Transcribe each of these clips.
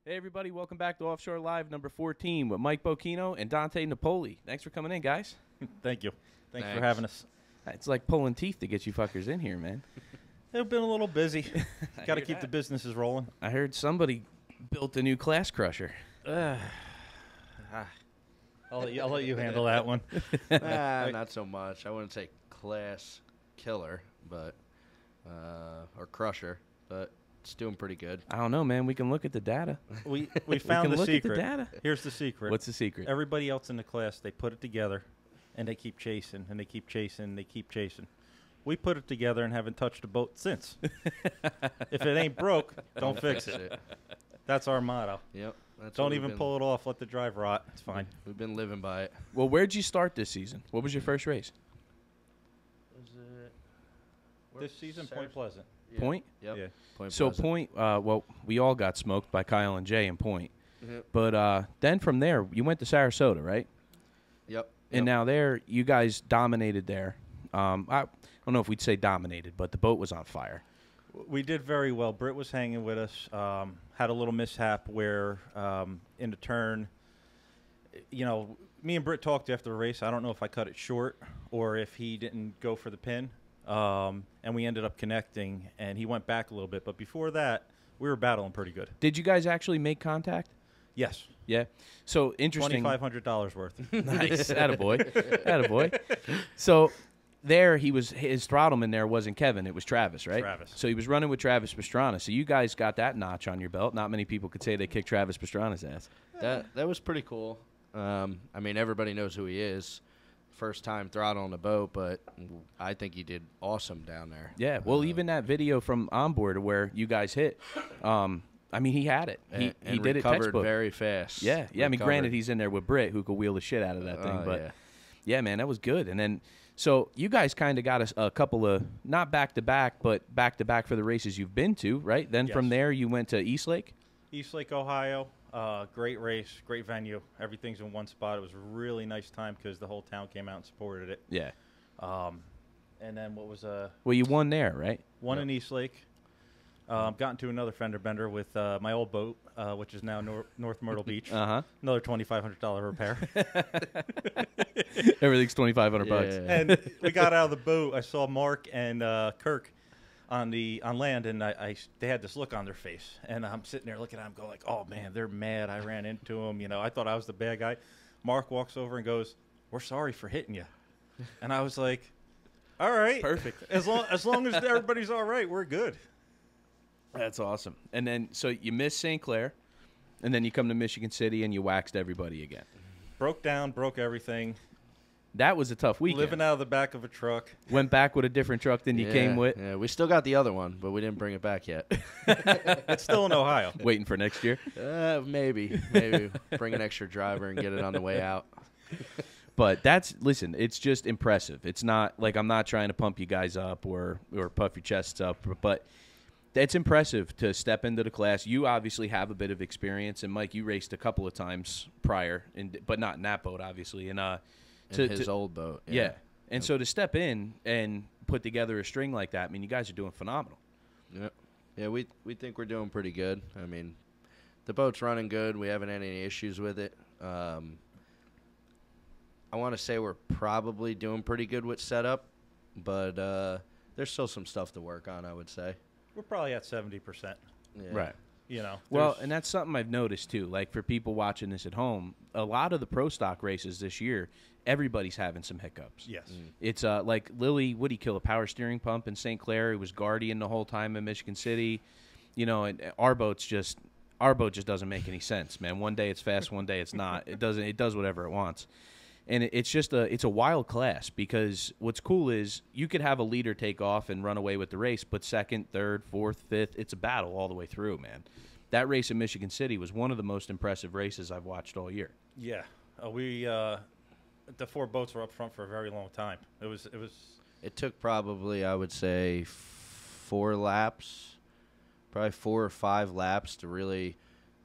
Hey, everybody. Welcome back to Offshore Live number 14 with Mike Bocchino and Dante Napoli. Thanks for coming in, guys. Thank you. Thanks for Thanks. having us. It's like pulling teeth to get you fuckers in here, man. They've been a little busy. Got to hear keep the that. businesses rolling. I heard somebody built a new class crusher. I'll let you handle that one. Not so much. I wouldn't say class killer, but or crusher, but it's doing pretty good. I don't know, man. We can look at the data. We We found can the look secret. at the data. Here's the secret. What's the secret? Everybody else in the class, they put it together, and they keep chasing, and they keep chasing, and they keep chasing. We put it together and haven't touched a boat since. If it ain't broke, don't fix it. That's our motto. Yep. That's Don't even pull it off. Let the drive rot. It's fine. We've been living by it. Well, where'd you start this season? What was your first race? This season, Point Pleasant. Yeah. Point? Yep. Yeah. Point So Pleasant. Point, well, we all got smoked by Kyle and Jay in Point. Yep. But then from there, you went to Sarasota, right? Yep. And now there, you guys dominated there. I don't know if we'd say dominated, but the boat was on fire. We did very well. Britt was hanging with us. Had a little mishap where in the turn, you know, me and Britt talked after the race. I don't know if I cut it short or if he didn't go for the pin. And we ended up connecting, and he went back a little bit. But before that, we were battling pretty good. Did you guys actually make contact? Yes. Yeah. So interesting. $2,500 worth. Nice. Attaboy. Attaboy. So there, his throttleman there wasn't Kevin. It was Travis, right? Travis. So he was running with Travis Pastrana. So you guys got that notch on your belt. Not many people could say they kicked Travis Pastrana's ass. That was pretty cool. I mean, everybody knows who he is. First time throttling a boat, but I think he did awesome down there. Yeah. Well, even that video from onboard where you guys hit, I mean, he had it. He and did it recovered textbook. very fast. Yeah. Yeah. I mean, Recovered. granted, he's in there with Britt, who could wheel the shit out of that thing. But yeah. yeah, man, that was good. And then, so you guys kind of got a couple of, not back-to-back, but back-to-back for the races you've been to, right? Then from Yes. there, you went to Eastlake? Eastlake, Ohio. Great race, great venue. Everything's in one spot. It was a really nice time because the whole town came out and supported it. Yeah. And then what was Well, you won there, right? one in Eastlake. Got into another fender bender with my old boat, which is now North Myrtle Beach. Uh-huh. Another $2,500 repair. Everything's $2,500 bucks. Yeah. And we got out of the boat. I saw Mark and Kirk on land, and they had this look on their face. And I'm sitting there looking at them, going like, "Oh man, they're mad. I ran into them. You know, I thought I was the bad guy." Mark walks over and goes, "We're sorry for hitting you." And I was like, "All right, Perfect. As long as everybody's all right, we're good." That's awesome. And then, so you missed St. Clair, and then you come to Michigan City, and you waxed everybody again. Broke down, broke everything. That was a tough weekend. Living out of the back of a truck. Went back with a different truck than you Yeah, came with. Yeah, we still got the other one, but we didn't bring it back yet. It's still in Ohio. Waiting for next year. Maybe bring an extra driver and get it on the way out. But listen, it's just impressive. It's not like I'm not trying to pump you guys up or puff your chests up, but it's impressive to step into the class. You obviously have a bit of experience, and Mike, you raced a couple of times prior, but not in that boat, obviously. And In his old boat. yeah. And so to step in and put together a string like that, I mean, you guys are doing phenomenal. Yep. Yeah, we think we're doing pretty good. I mean, the boat's running good. We haven't had any issues with it. I want to say we're probably doing pretty good with setup, but there's still some stuff to work on, I would say. We're probably at 70%. Yeah. Right. You know. Well, there's- and that's something I've noticed too. Like for people watching this at home, a lot of the pro stock races this year, everybody's having some hiccups. yes. It's like Lily, would he kill a power steering pump in St. Clair? He was guardian the whole time in Michigan City. You know, and our boat just doesn't make any sense, man. One day it's fast, one day it's not. It does whatever it wants. And it's just it's a wild class because what's cool is you could have a leader take off and run away with the race, but second, third, fourth, fifth, it's a battle all the way through, man. That race in Michigan City was one of the most impressive races I've watched all year. Yeah. The four boats were up front for a very long time. It took probably, I would say, 4 laps, probably 4 or 5 laps to really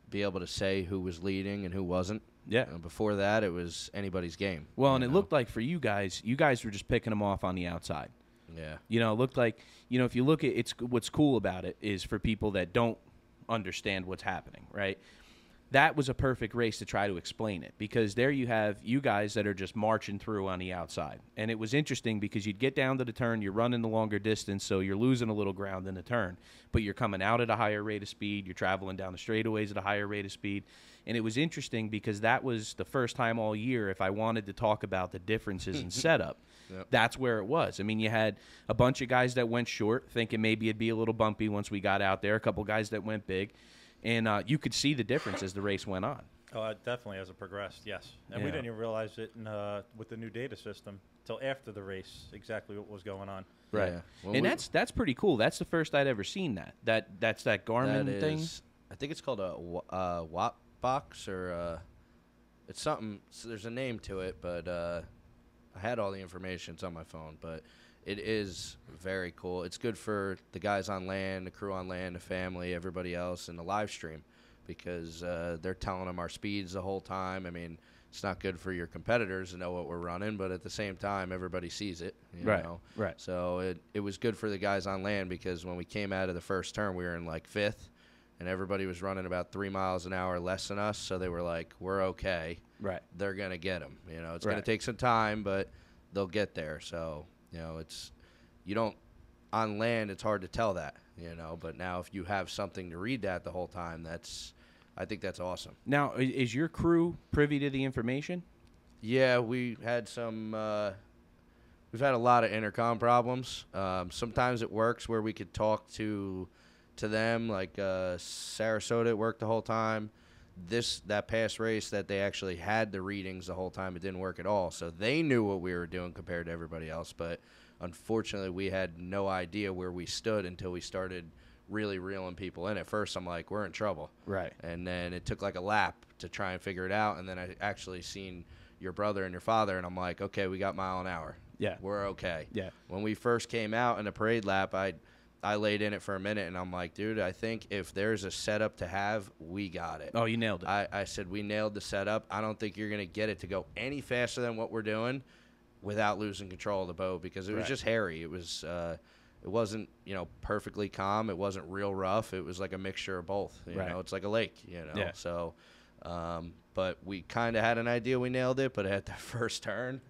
be able to say who was leading and who wasn't. Yeah. Before that, it was anybody's game. Well, and it looked like for you guys were just picking them off on the outside. Yeah. You know, it looked like, you know, if you look at what's cool about it is for people that don't understand what's happening, right? that was a perfect race to try to explain it, because there you have you guys that are just marching through on the outside. And it was interesting because you'd get down to the turn, you're running the longer distance, so you're losing a little ground in the turn, but you're coming out at a higher rate of speed, you're traveling down the straightaways at a higher rate of speed. And it was interesting because that was the first time all year, if I wanted to talk about the differences in setup, that's where it was. I mean, you had a bunch of guys that went short, thinking maybe it'd be a little bumpy once we got out there, a couple guys that went big, and you could see the difference as the race went on. Oh, definitely as it progressed, yes. And we didn't even realize it with the new data system until after the race, exactly what was going on. Right. Yeah. Well, and that's pretty cool. That's the first I'd ever seen that. That's that Garmin thing. I think it's called a Watt box, or it's something. So there's a name to it, but I had all the information. It's on my phone, but it is very cool. It's good for the guys on land, the crew on land, the family, everybody else, and the live stream, because they're telling them our speeds the whole time. I mean, it's not good for your competitors to know what we're running, but at the same time, everybody sees it. You know? Right. So it was good for the guys on land, because when we came out of the first turn, we were in like 5th, and everybody was running about 3 miles an hour less than us. So they were like, "We're okay. Right. They're gonna get them. You know, it's gonna take some time, but they'll get there." So you know, you don't on land. It's hard to tell that. You know, but now if you have something to read that the whole time, I think that's awesome. Now, is your crew privy to the information? Yeah, we had some. We've had a lot of intercom problems. Sometimes it works where we could talk to them, like Sarasota. It worked the whole time. That past race that they actually had the readings the whole time, it didn't work at all. So they knew what we were doing compared to everybody else, but unfortunately we had no idea where we stood until we started really reeling people in. At first I'm like, we're in trouble. Right. And then it took like a lap to try and figure it out, and then I actually seen your brother and your father, and I'm like, okay, we got mile an hour. Yeah. We're okay. Yeah. When we first came out in the parade lap, I laid in it for a minute, and I'm like, dude, I think if there's a setup to have, we got it. Oh, you nailed it. I said, we nailed the setup. I don't think you're going to get it to go any faster than what we're doing without losing control of the boat, because it was just hairy. It wasn't, perfectly calm. It wasn't real rough. It was like a mixture of both. You know, it's like a lake, Yeah. So, but we kind of had an idea we nailed it, but at the first turn,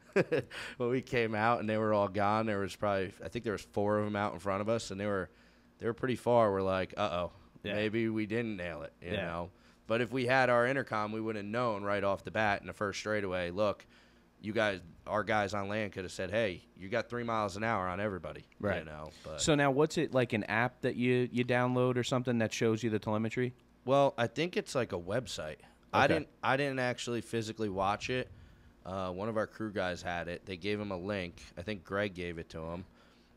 when we came out and they were all gone, there was I think there was 4 of them out in front of us, and they were pretty far. We're like, maybe we didn't nail it, you know. But if we had our intercom, we would have known right off the bat in the first straightaway, look, you guys, our guys on land could have said, hey, you got 3 miles an hour on everybody, right? You know. But so now, what's it like, an app that you download or something that shows you the telemetry? Well, I think it's like a website. Okay. I didn't actually physically watch it. One of our crew guys had it. They gave him a link. I think Greg gave it to him.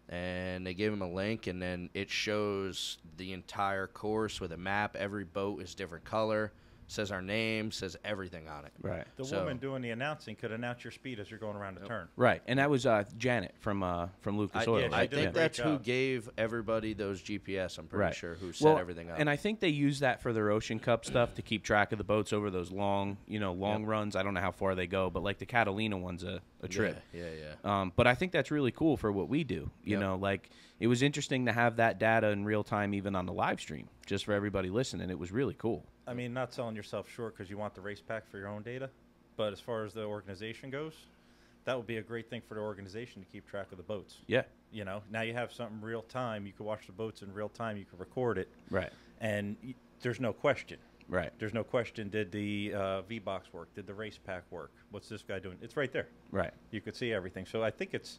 And they gave him a link, and then it shows the entire course with a map. Every boat is different color. Says our name, says everything on it. Right. The woman doing the announcing could announce your speed as you're going around the turn. Right, and that was Janet from Lucas Oil. I think that's who gave everybody those GPS. I'm pretty sure who set everything up. And I think they use that for their Ocean Cup stuff to keep track of the boats over those long, runs. I don't know how far they go, but like the Catalina one's a trip. Yeah. But I think that's really cool for what we do. You know, like it was interesting to have that data in real time, even on the live stream, just for everybody listening. It was really cool. I mean, not selling yourself short because you want the race pack for your own data, but as far as the organization goes, that would be a great thing for the organization to keep track of the boats. Yeah. Now you have something real time. You can watch the boats in real time. You can record it. Right. And there's no question. Right. There's no question. Did the V-Box work? Did the race pack work? What's this guy doing? It's right there. Right. You could see everything. So I think it's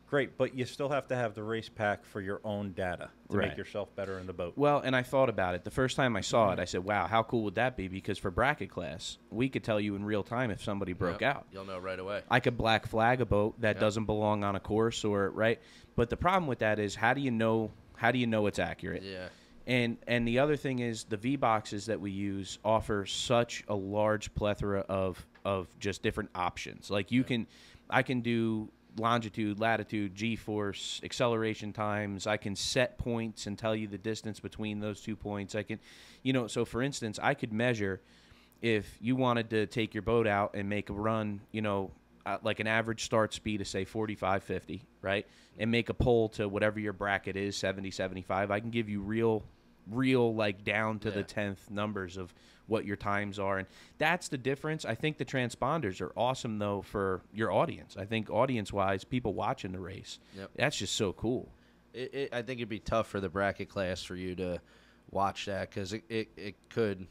great, but you still have to have the race pack for your own data to make yourself better in the boat. Well, and I thought about it. The first time I saw it, I said, wow, how cool would that be? Because for bracket class, we could tell you in real time if somebody broke out. You'll know right away. I could black flag a boat that doesn't belong on a course, right? But the problem with that is, how do you know it's accurate? Yeah. And the other thing is, the V-Boxes that we use offer such a large plethora of just different options. Like I can do longitude, latitude, G-force, acceleration times. I can set points and tell you the distance between those 2 points. I can, so for instance, I could measure if you wanted to take your boat out and make a run, like an average start speed of, say, 45, 50, right? And make a pull to whatever your bracket is, 70, 75. I can give you real real, like, down to Yeah. the 10th numbers of what your times are. And that's the difference. I think the transponders are awesome, though, for your audience. I think audience-wise, people watching the race, Yep. that's just so cool. I think it'd be tough for the bracket class for you to watch that because it could,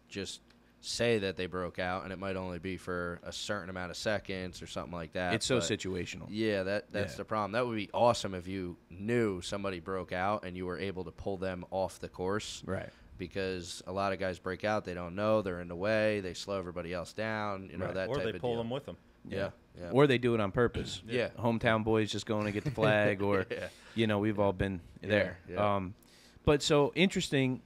just say that they broke out, and it might only be for a certain amount of seconds or something like that. It's so situational. Yeah, that's the problem. That would be awesome if you knew somebody broke out and you were able to pull them off the course. Right. Because a lot of guys break out, they don't know, they're in the way, they slow everybody else down, Right. Or that type of deal. they pull them with them. Yeah. Or they do it on purpose. Yeah. Hometown boys just going to get the flag, or, Yeah. we've all been there. Yeah. But so interesting,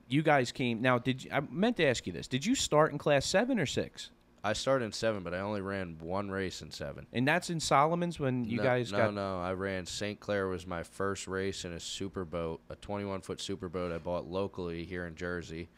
you guys came. Now, I meant to ask you this. Did you start in Class 7 or 6? I started in 7, but I only ran one race in 7. And that's in Solomon's when you guys got... No. I ran St. Clair was my first race in a super boat, a 21-foot super boat I bought locally here in Jersey.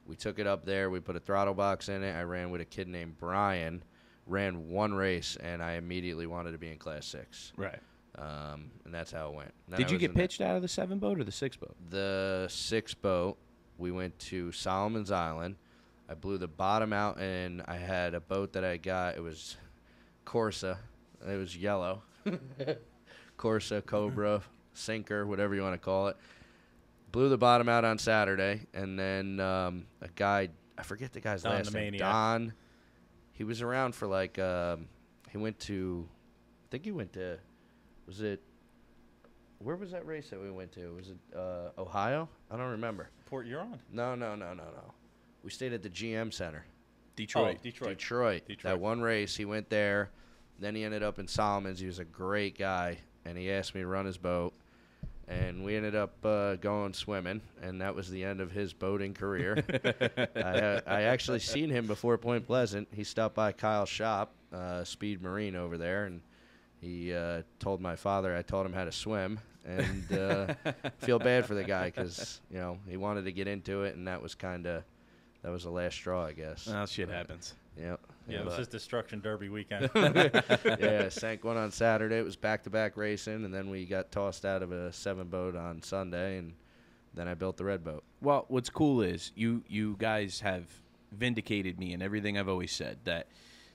We took it up there. We put a throttle box in it. I ran with a kid named Brian, ran one race, and I immediately wanted to be in Class 6. Right. And that's how it went. Then Did I you was get in the- pitched out of the 7 boat or the 6 boat? The 6 boat, we went to Solomon's Island. I blew the bottom out, and I had a boat that I got. It was Corsa. It was yellow. Corsa, Cobra, Sinker, whatever you want to call it. Blew the bottom out on Saturday, and then a guy, I forget the guy's Don last the name. Maniac. Don. He was around for like, he went to, I think he went to, was it, where was that race that we went to? Was it Ohio? I don't remember. Port Huron. No. We stayed at the GM Center. Detroit. Oh, Detroit. Detroit. That one race, he went there. Then he ended up in Solomon's. He was a great guy, and he asked me to run his boat. And we ended up going swimming, and that was the end of his boating career. I actually seen him before Point Pleasant. He stopped by Kyle's shop, Speed Marine over there, and he told my father I taught him how to swim. And feel bad for the guy because, he wanted to get into it, and that was the last straw, I guess. Oh, shit happens. Yep. Yeah, it was his Destruction Derby weekend. Yeah, sank one on Saturday. It was back-to-back racing, and then we got tossed out of a 7 boat on Sunday, and then I built the red boat. Well, what's cool is you guys have vindicated me in everything I've always said, that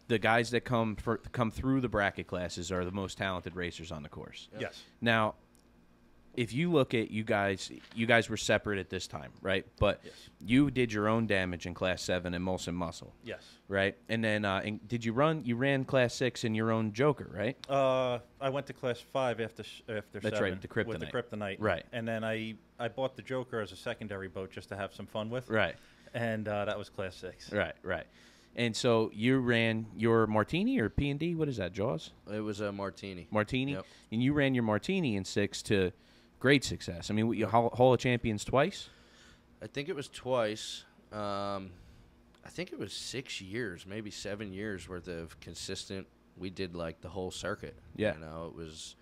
the guys that come through the bracket classes are the most talented racers on the course. Yep. Yes. Now, if you look at you guys were separate at this time, right? But Yes. you did your own damage in Class 7 in Molson Muscle, Yes. right? And then you ran Class 6 in your own Joker, right? I went to Class 5 after 7. That's right, the With the Kryptonite. Kryptonite. Right. And then I bought the Joker as a secondary boat just to have some fun with. Right. And that was Class 6. Right. And so you ran your Martini or P&D? What is that, Jaws? It was a Martini. Martini? Yep. And you ran your Martini in 6 to great success. I mean, you Hall of Champions twice? I think it was twice. I think it was 6 years, maybe 7 years worth of consistent. We did like the whole circuit. Yeah. It was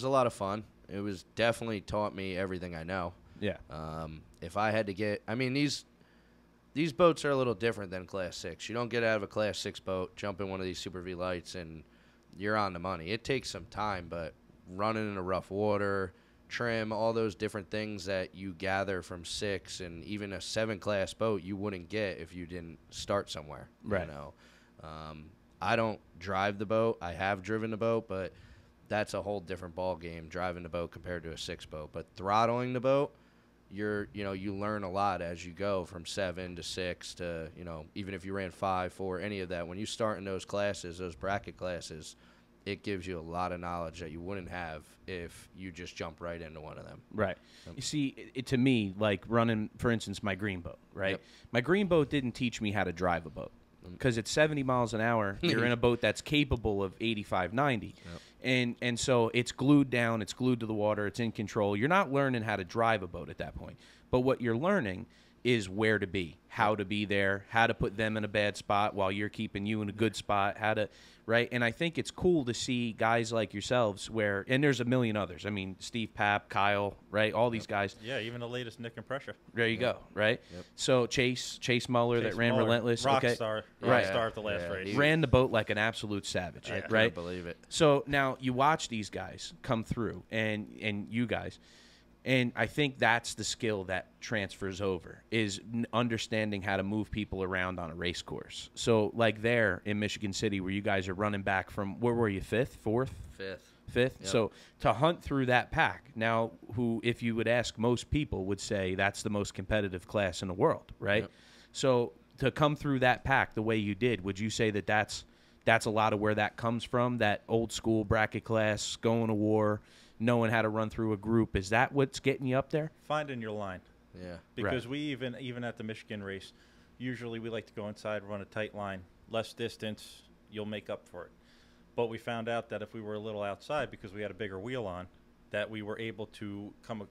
a lot of fun. It was definitely taught me everything I know. Yeah. If I had to get, I mean, these boats are a little different than Class 6. You don't get out of a Class 6 boat, jump in one of these Super V lights, and you're on the money. It takes some time, but running in the rough water, trim, all those different things that you gather from 6 and even a 7 class boat you wouldn't get if you didn't start somewhere. Right. I don't drive the boat. I have driven the boat, but that's a whole different ball game, driving the boat compared to a 6 boat. But throttling the boat, you learn a lot as you go from 7 to 6 to, even if you ran 5, 4, any of that. When you start in those classes, those bracket classes, it gives you a lot of knowledge that you wouldn't have if you just jump right into one of them. Right. You see, to me, like running, for instance, my green boat, right? Yep. My green boat didn't teach me how to drive a boat because at 70 miles an hour, you're in a boat that's capable of 85, 90. Yep. And so it's glued down, it's glued to the water, it's in control. You're not learning how to drive a boat at that point. But what you're learning is where to be, how to be there, how to put them in a bad spot while you're keeping you in a good spot, how to, right? And I think it's cool to see guys like yourselves and there's a million others. I mean, Steve Papp, Kyle, right? All these guys. Yeah, even the latest Nick and Pressure. There you go, right? Yep. So Chase Muller that ran Muller, Relentless. Rock okay. star. Yeah. Rock star of the last Yeah, race. he- Ran the boat like an absolute savage, I right? can't believe it. So now you watch these guys come through, and you guys, And I think that's the skill that transfers over, is understanding how to move people around on a race course. So, like there in Michigan City, where you guys are running back from, where were you, fifth, fourth? Fifth. Yep. So to hunt through that pack, now, who, if you would ask most people, would say that's the most competitive class in the world, right? Yep. So to come through that pack the way you did, would you say that that's a lot of where that comes from, that old school bracket class, going to war, knowing how to run through a group? Is that what's getting you up there? Finding your line. Yeah. Because Right. we even at the Michigan race, usually we like to go inside, run a tight line, less distance, you'll make up for it. But we found out that if we were a little outside, because we had a bigger wheel on, that we were able to come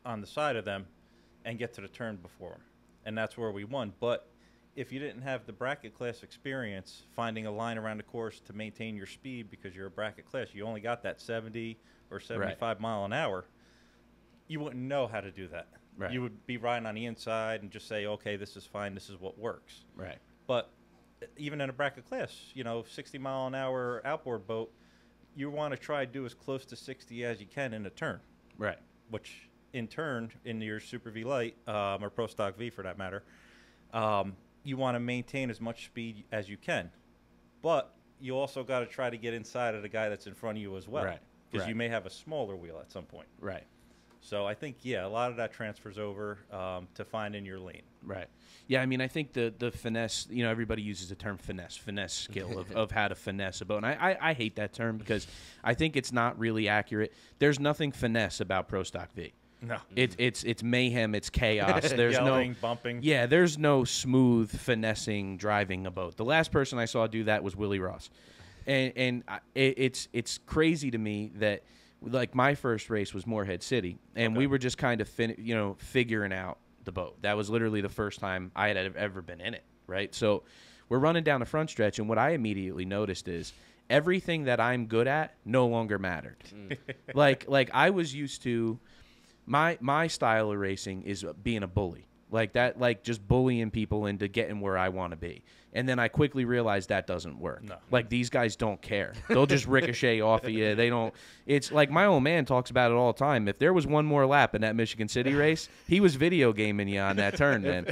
on the side of them and get to the turn before them. And that's where we won. But if you didn't have the bracket class experience, finding a line around the course to maintain your speed, because you're a bracket class, you only got that 70 or 75 mile an hour, you wouldn't know how to do that. Right. You would be riding on the inside and just say, okay, this is fine, this is what works. Right. But even in a bracket class, 60-mile-an-hour outboard boat, you want to try to do as close to 60 as you can in a turn. Right. Which, in turn, in your Super V Light, or Pro Stock V for that matter, you want to maintain as much speed as you can. But you also got to try to get inside of the guy that's in front of you as well. Right. Because Right. you may have a smaller wheel at some point. Right. So I think, a lot of that transfers over to finding your lane. Right. Yeah, I mean, I think the finesse, everybody uses the term finesse skill of how to finesse a boat. And I hate that term because I think it's not really accurate. There's nothing finesse about Pro Stock V. No. It's mayhem, it's chaos. There's Yelling, no bumping. Yeah, there's no smooth finessing driving a boat. The last person I saw do that was Willie Ross. And it's crazy to me that, like, my first race was Morehead City, and we were just kind of figuring out the boat. That was literally the first time I had ever been in it, right? So we're running down the front stretch, and what I immediately noticed is everything that I'm good at no longer mattered. like I was used to, my style of racing is being a bully. Like that, like just bullying people into getting where I want to be. And then I quickly realized that doesn't work. No. Like, these guys don't care. They'll just ricochet off of you. They don't. It's like my old man talks about it all the time. If there was one more lap in that Michigan City race, he was video gaming you on that turn, man.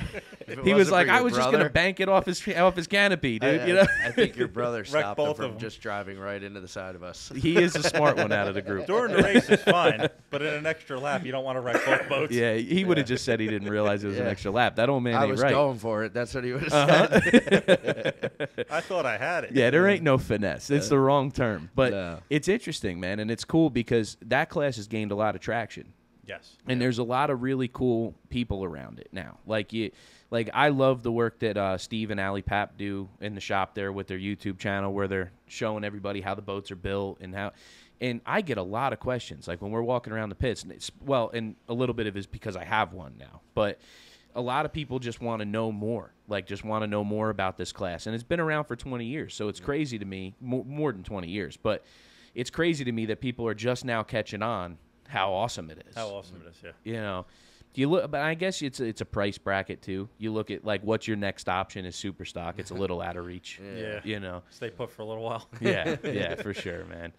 He was like, I was just going to bank it off his canopy, dude. I think your brother stopped him both of from them. just driving right into the side of us. He is a smart one out of the group. During the race, it's fine. But in an extra lap, you don't want to wreck both boats. Yeah, he would have just said he didn't realize it was an extra lap. That old man I ain't was right. going for it. That's what he would have said. I thought I had it. Yeah, there ain't no finesse. It's the wrong term. But No. it's interesting, man, and it's cool because that class has gained a lot of traction. Yes. And there's a lot of really cool people around it now. Like I love the work that Steve and Allie Papp do in the shop there with their YouTube channel, where they're showing everybody how the boats are built and how. And I get a lot of questions, like when we're walking around the pits. And a little bit of it is because I have one now, but a lot of people just want to know more, about this class. And it's been around for 20 years, so it's crazy to me, more than 20 years, but it's crazy to me that people are just now catching on how awesome it is. How awesome it is, yeah. Do you look? But I guess it's a price bracket too. You look at, like, what's your next option is super stock. It's a little out of reach. Yeah. Stay put for a little while. Yeah, for sure, man.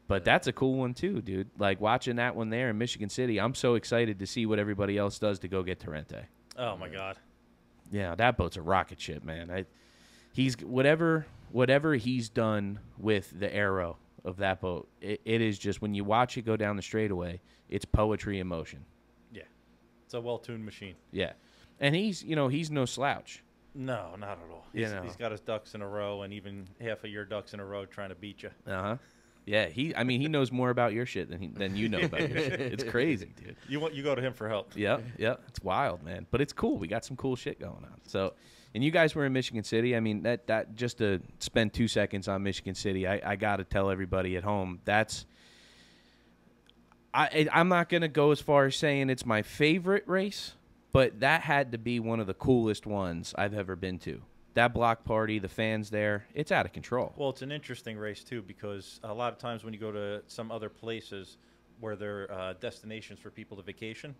But that's a cool one too, dude. Like, watching that one there in Michigan City, I'm so excited to see what everybody else does to go get Torrente. Oh, my God. Yeah, that boat's a rocket ship, man. He's whatever he's done with the aero of that boat. It is just, when you watch it go down the straightaway, it's poetry in motion. Yeah. It's a well-tuned machine. Yeah, and he's no slouch. No, not at all. He's got his ducks in a row, and even half of your ducks in a row trying to beat you. Yeah, he knows more about your shit than you know about your shit. It's crazy, dude. You go to him for help. Yep. It's wild, man. But it's cool. We got some cool shit going on. So, and you guys were in Michigan City. I mean, that just to spend 2 seconds on Michigan City, I got to tell everybody at home, I'm not going to go as far as saying it's my favorite race, but that had to be one of the coolest ones I've ever been to. That block party, the fans there, it's out of control. Well, it's an interesting race, too, because a lot of times when you go to some other places where they're destinations for people to vacation,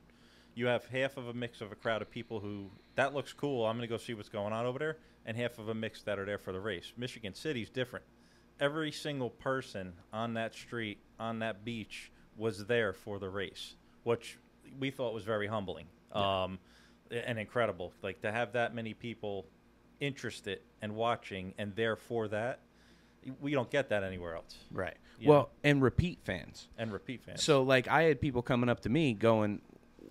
you have half of a mix of a crowd of people who, that looks cool, I'm going to go see what's going on over there, and half of a mix that are there for the race. Michigan City's different. Every single person on that street, on that beach, was there for the race, which we thought was very humbling and incredible. Like to have that many people interested and watching and there for that, we don't get that anywhere else. Right. You Well, know? and repeat fans. And repeat fans. So, like, I had people coming up to me going,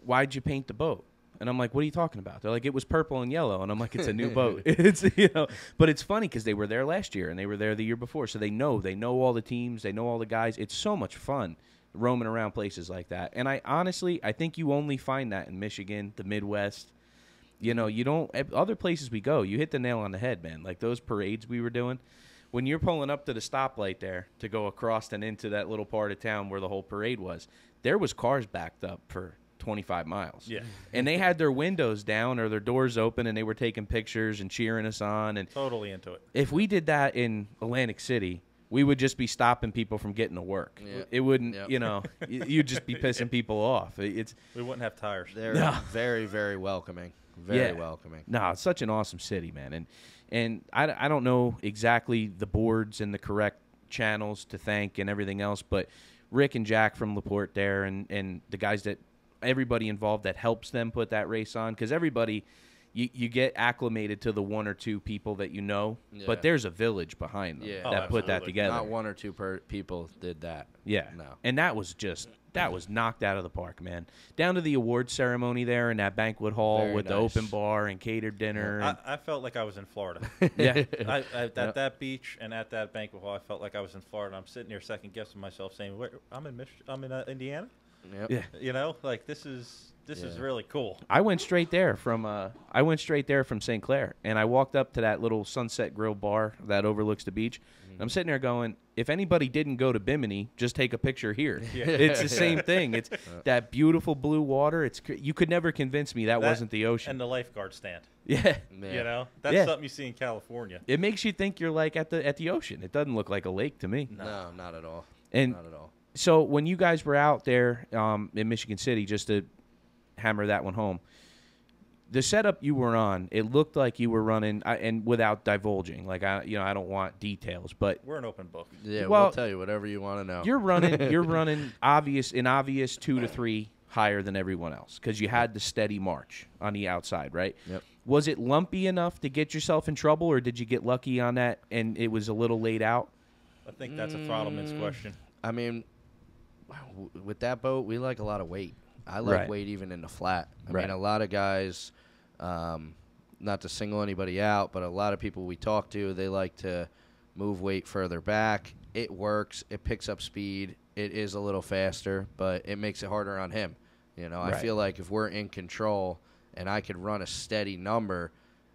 "Why'd you paint the boat?" And I'm like, "What are you talking about?" They're like, "It was purple and yellow." And I'm like, "It's a new boat." It's, you know, but it's funny because they were there last year and they were there the year before, so they know all the teams, they know all the guys. It's so much fun roaming around places like that. And I honestly, I think you only find that in Michigan, the Midwest. You know, you don't other places we go. You hit the nail on the head, man. Like those parades we were doing. When you're pulling up to the stoplight there to go across and into that little part of town where the whole parade was, there was cars backed up for 25 miles. Yeah. And they had their windows down or their doors open, and they were taking pictures and cheering us on. And Totally into it. if we did that in Atlantic City, we would just be stopping people from getting to work. Yeah. It wouldn't, Yep. you know, you'd just be pissing people off. It's We wouldn't have tires. They're No. very, very welcoming. Very Yeah. welcoming. No, it's such an awesome city, man. And I don't know exactly the boards and the correct channels to thank and everything else, but Rick and Jack from LaPorte there and the guys that everybody involved that helps them put that race on, because everybody you get acclimated to the one or two people that you know, Yeah. but there's a village behind them Yeah. Oh, that put that absolutely. together. Not one or two people did that. Yeah. No. And that was knocked out of the park, man. Down to the awards ceremony there in that banquet hall Very with the nice. open bar and catered dinner. and, I felt like I was in Florida. yeah. At that beach and at that banquet hall, I felt like I was in Florida. I'm sitting here second guessing myself, saying, "Wait, I'm in Indiana." Yep. Yeah. You know, like this is Yeah. really cool. I went straight there from St. Clair, and I walked up to that little Sunset Grill bar that overlooks the beach. And I'm sitting there going, if anybody didn't go to Bimini, just take a picture here. Yeah. It's the same thing. It's that beautiful blue water. You could never convince me that wasn't the ocean. And the lifeguard stand. Yeah. Yeah. You know, that's Yeah. something you see in California. It makes you think you're like at the ocean. It doesn't look like a lake to me. No, not at all. And Not at all. so when you guys were out there in Michigan City, just to hammer that one home, the setup you were on, it looked like you were running, and without divulging, like I don't want details, but We're an open book. Yeah, Well, we'll tell you whatever you want to know. you're running obvious 2 to 3 higher than everyone else because you had the steady march on the outside, right? Yep. Was it lumpy enough to get yourself in trouble, or did you get lucky on that and it was a little laid out? I think that's a throttleman's question. I mean, with that boat, we like a lot of weight. I like Right. weight even in the flat. I Right. mean, a lot of guys, not to single anybody out, but a lot of people we talk to, they like to move weight further back. It works. It picks up speed. It is a little faster, but it makes it harder on him. You know, I Right. feel like if we're in control and I could run a steady number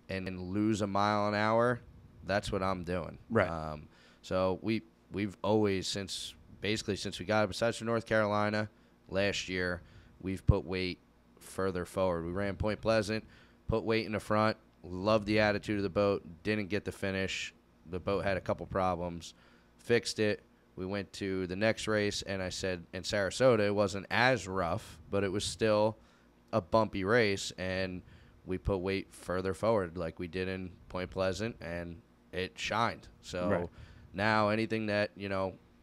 and then lose a mile an hour, that's what I'm doing. Right. So we've always, since we got, besides from North Carolina last year, we've put weight further forward. We ran Point Pleasant, put weight in the front, loved the attitude of the boat, didn't get the finish. The boat had a couple problems, fixed it. We went to the next race, and I said in Sarasota it wasn't as rough, but it was still a bumpy race, and we put weight further forward like we did in Point Pleasant, and it shined. So Right. now anything that,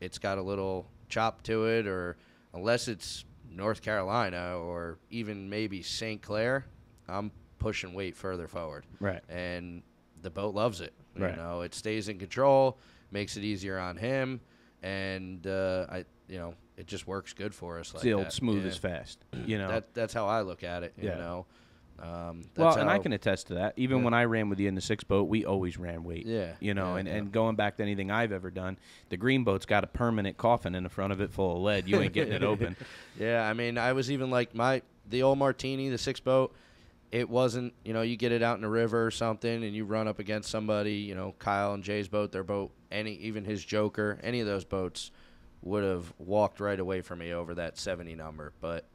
it's got a little chop to it, or unless it's North Carolina or even maybe St. Clair, I'm pushing weight further forward. Right. And the boat loves it. Right. It stays in control, makes it easier on him, and it just works good for us. It's Like the old that. smooth Yeah. as fast, you know. That's how I look at it. Yeah. That's Well, and I how- can attest to that. Even Yeah. when I ran with you in the 6 boat, we always ran weight. Yeah, You know, yeah, and going back to anything I've ever done, the green boat's got a permanent coffin in the front of it full of lead. You ain't getting it open. Yeah, I mean, I was even like the old Martini, the 6 boat. It wasn't, you get it out in the river or something, and you run up against somebody. Kyle and Jay's boat, their boat, even his Joker, any of those boats would have walked right away from me over that 70 number. But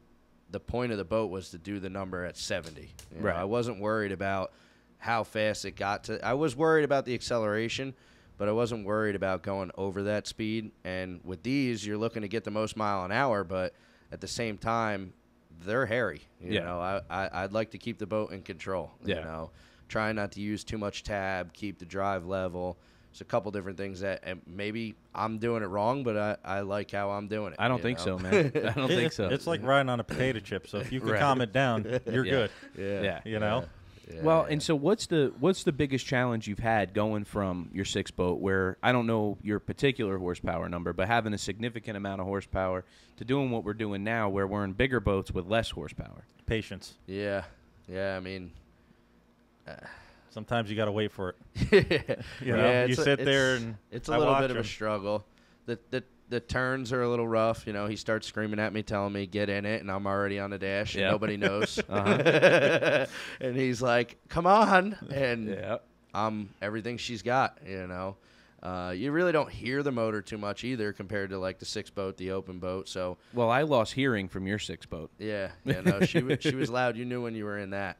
the point of the boat was to do the number at 70. Right. I wasn't worried about how fast it got to. I was worried about the acceleration, but I wasn't worried about going over that speed. And with these, you're looking to get the most mile an hour, but at the same time, they're hairy. I'd like to keep the boat in control. Yeah. Try not to use too much tab, keep the drive level. a couple different things that and maybe I'm doing it wrong, but I like how I'm doing it. I don't think so, man. I don't think so. It's like riding on a potato chip. So if you can Right. calm it down, you're good. Yeah. You know. Yeah, Well, yeah. and so what's the biggest challenge you've had going from your 6 boat, where I don't know your particular horsepower number, but having a significant amount of horsepower, to doing what we're doing now, where we're in bigger boats with less horsepower? Patience. Yeah. I mean, Sometimes you got to wait for it. You know, yeah, you sit there and it's a I little watch bit of a him. struggle. The turns are a little rough. You know, he starts screaming at me, telling me get in it, and I'm already on the dash. And Yep. nobody knows. Uh-huh. And he's like, "Come on!" And Yeah. I'm everything she's got. You know, you really don't hear the motor too much either compared to like the 6 boat, the open boat. So Well, I lost hearing from your 6 boat. yeah, no, she was loud. You knew when you were in that.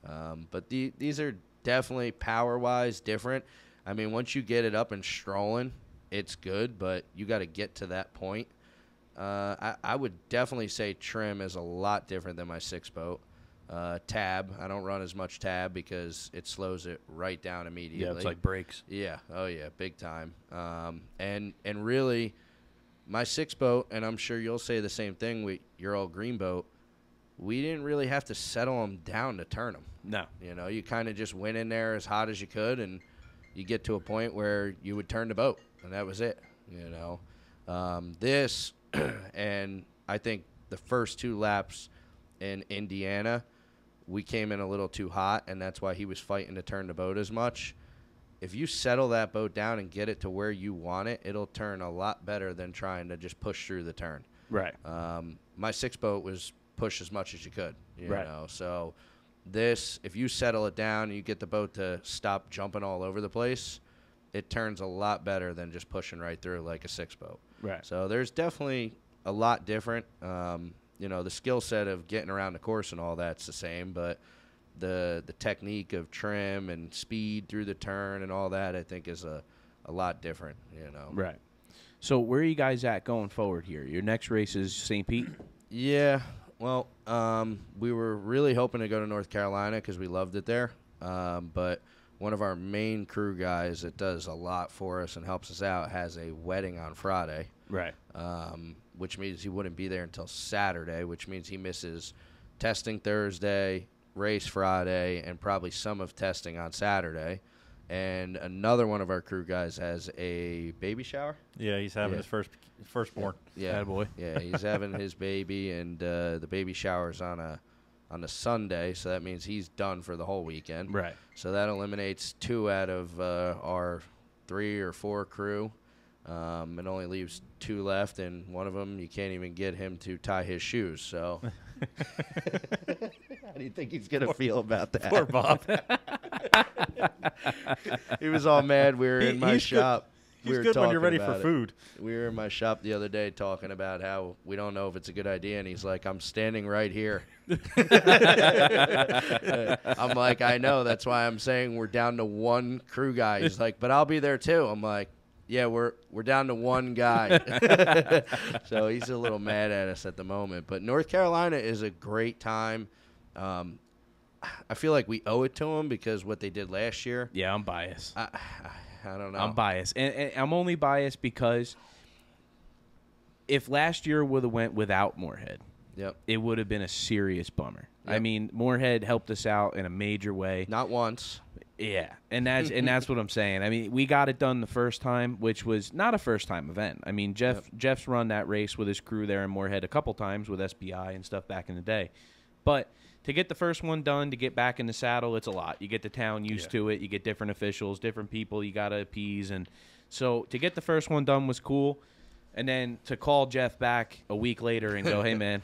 But these are definitely power-wise different. I mean, once you get it up and strolling, it's good, but you got to get to that point. I would definitely say trim is a lot different than my 6 boat. Tab, I don't run as much tab because it slows it right down immediately. Yeah, it's like brakes. Yeah, oh yeah, big time. And really, my 6 boat, and I'm sure you'll say the same thing with your old green boat, we didn't really have to settle them down to turn them. No. You know, you kind of just went in there as hot as you could, and you get to a point where you would turn the boat, and that was it. You know, this, and I think the first 2 laps in Indiana, we came in a little too hot, and that's why he was fighting to turn the boat as much. If you settle that boat down and get it to where you want it, it'll turn a lot better than trying to just push through the turn. Right. My 6 boat was push as much as you could, you Right. know. So this, if you settle it down and you get the boat to stop jumping all over the place, it turns a lot better than just pushing right through like a 6 boat. Right. So there's definitely a lot different. You know, the skill set of getting around the course and all that's the same, but the technique of trim and speed through the turn and all that, I think, is a lot different, you know. Right. So where are you guys at going forward here? Your next race is St. Pete? Yeah, well, we were really hoping to go to North Carolina because we loved it there. But one of our main crew guys that does a lot for us and helps us out has a wedding on Friday. Right. Which means he wouldn't be there until Saturday, which means he misses testing Thursday, race Friday, and probably some of testing on Saturday. And another one of our crew guys has a baby shower. Yeah, he's having Yeah. his firstborn. Yeah, Attaboy. yeah, he's having his baby, and the baby shower's on a Sunday, so that means he's done for the whole weekend. Right. So that eliminates 2 out of our 3 or 4 crew. It only leaves 2 left, and one of them you can't even get him to tie his shoes. So, how do you think he's gonna feel about that? Poor Bob. He was all mad. We were in my He's good- shop. He's We were good when you're talking ready for about it. food. We were in my shop the other day talking about how we don't know if it's a good idea, and he's like, "I'm standing right here." I'm like, "I know. That's why I'm saying we're down to 1 crew guy." He's like, "But I'll be there too." I'm like, "Yeah, we're down to 1 guy." So he's a little mad at us at the moment. But North Carolina is a great time. I feel like we owe it to them because what they did last year. Yeah, I'm biased. I don't know. I'm biased. And I'm only biased because if last year would have went without Moorhead, Yep. it would have been a serious bummer. I Yep. mean, Moorhead helped us out in a major way. Not once. Yeah, and that's what I'm saying. I mean, we got it done the first time, which was not a first-time event. I mean, Jeff's run that race with his crew there in Moorhead a couple times with SBI and stuff back in the day. But to get the first one done, to get back in the saddle, it's a lot. You get the town used to it. You get different officials, different people you got to appease. And so to get the first one done was cool. And then to call Jeff back a week later and go, hey, man,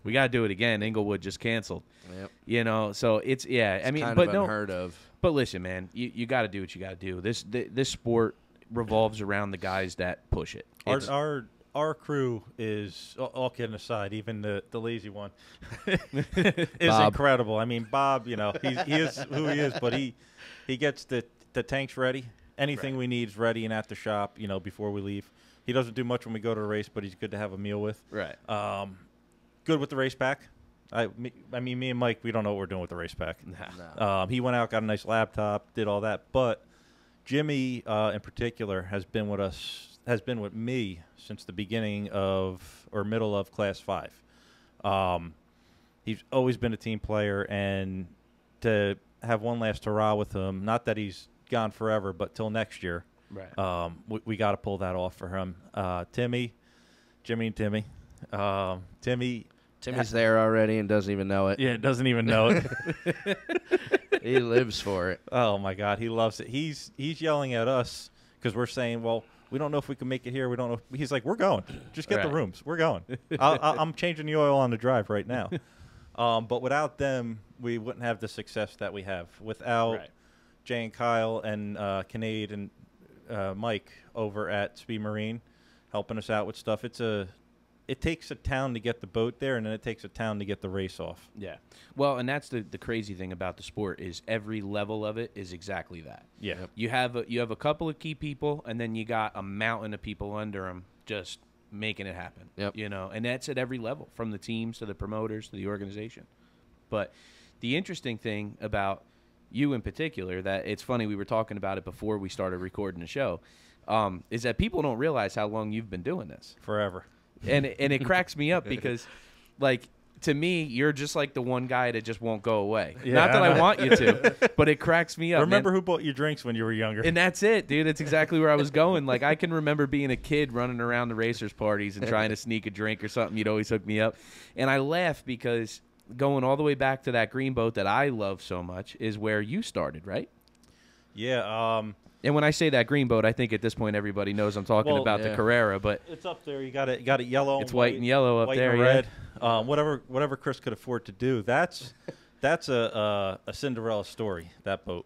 we got to do it again. Inglewood just canceled. Yep. You know, so it's, yeah. I mean, Kind but of no. unheard of. But listen, man, you got to do what you got to do. This sport revolves around the guys that push it. It's- Our crew is, all kidding aside, even the lazy one, is Bob. incredible. I mean, Bob, you know, he is who he is, but he gets the tanks ready. Anything we need is ready and at the shop, you know, before we leave. He doesn't do much when we go to a race, but he's good to have a meal with. right. Good with the race pack. Me and Mike, we don't know what we're doing with the race pack. No. He went out, got a nice laptop, did all that, but Jimmy, in particular, has been with me since the beginning of or middle of Class 5. He's always been a team player, and to have one last hurrah with him, not that he's gone forever, but till next year, Right. we got to pull that off for him. Jimmy and Timmy. Timmy's there already and doesn't even know it. Yeah, doesn't even know it. He lives for it. Oh my God, he loves it. He's yelling at us because we're saying, well, we don't know if we can make it here. We don't know. He's like, we're going. Just get the rooms. We're going. I'm changing the oil on the drive right now. But without them, we wouldn't have the success that we have. Without Jay and Kyle and Kinnaid and Mike over at Speed Marine helping us out with stuff, it takes a town to get the boat there, and then it takes a town to get the race off. Yeah. Well, and that's the crazy thing about the sport is every level of it is exactly that. Yeah. You have a couple of key people, and then you got a mountain of people under them just making it happen. Yep. You know, and that's at every level, from the teams to the promoters to the organization. But the interesting thing about you in particular, that it's funny, we were talking about it before we started recording the show, is that people don't realize how long you've been doing this. Forever. And it cracks me up because, like, to me, you're just like the one guy that just won't go away. Yeah, Not that I want you to, but it cracks me up. Remember man. who bought you drinks when you were younger? And that's it, dude. It's exactly where I was going. Like, I can remember being a kid running around the racers' parties and trying to sneak a drink or something. You'd always hook me up. And I laugh because going all the way back to that green boat that I love so much is where you started, right? Yeah. And when I say that green boat, I think at this point everybody knows I'm talking about the Carrera, but it's up there. You got it yellow. it's white and yellow up white there, and yeah. red. Whatever Chris could afford to do. That's a Cinderella story. That boat.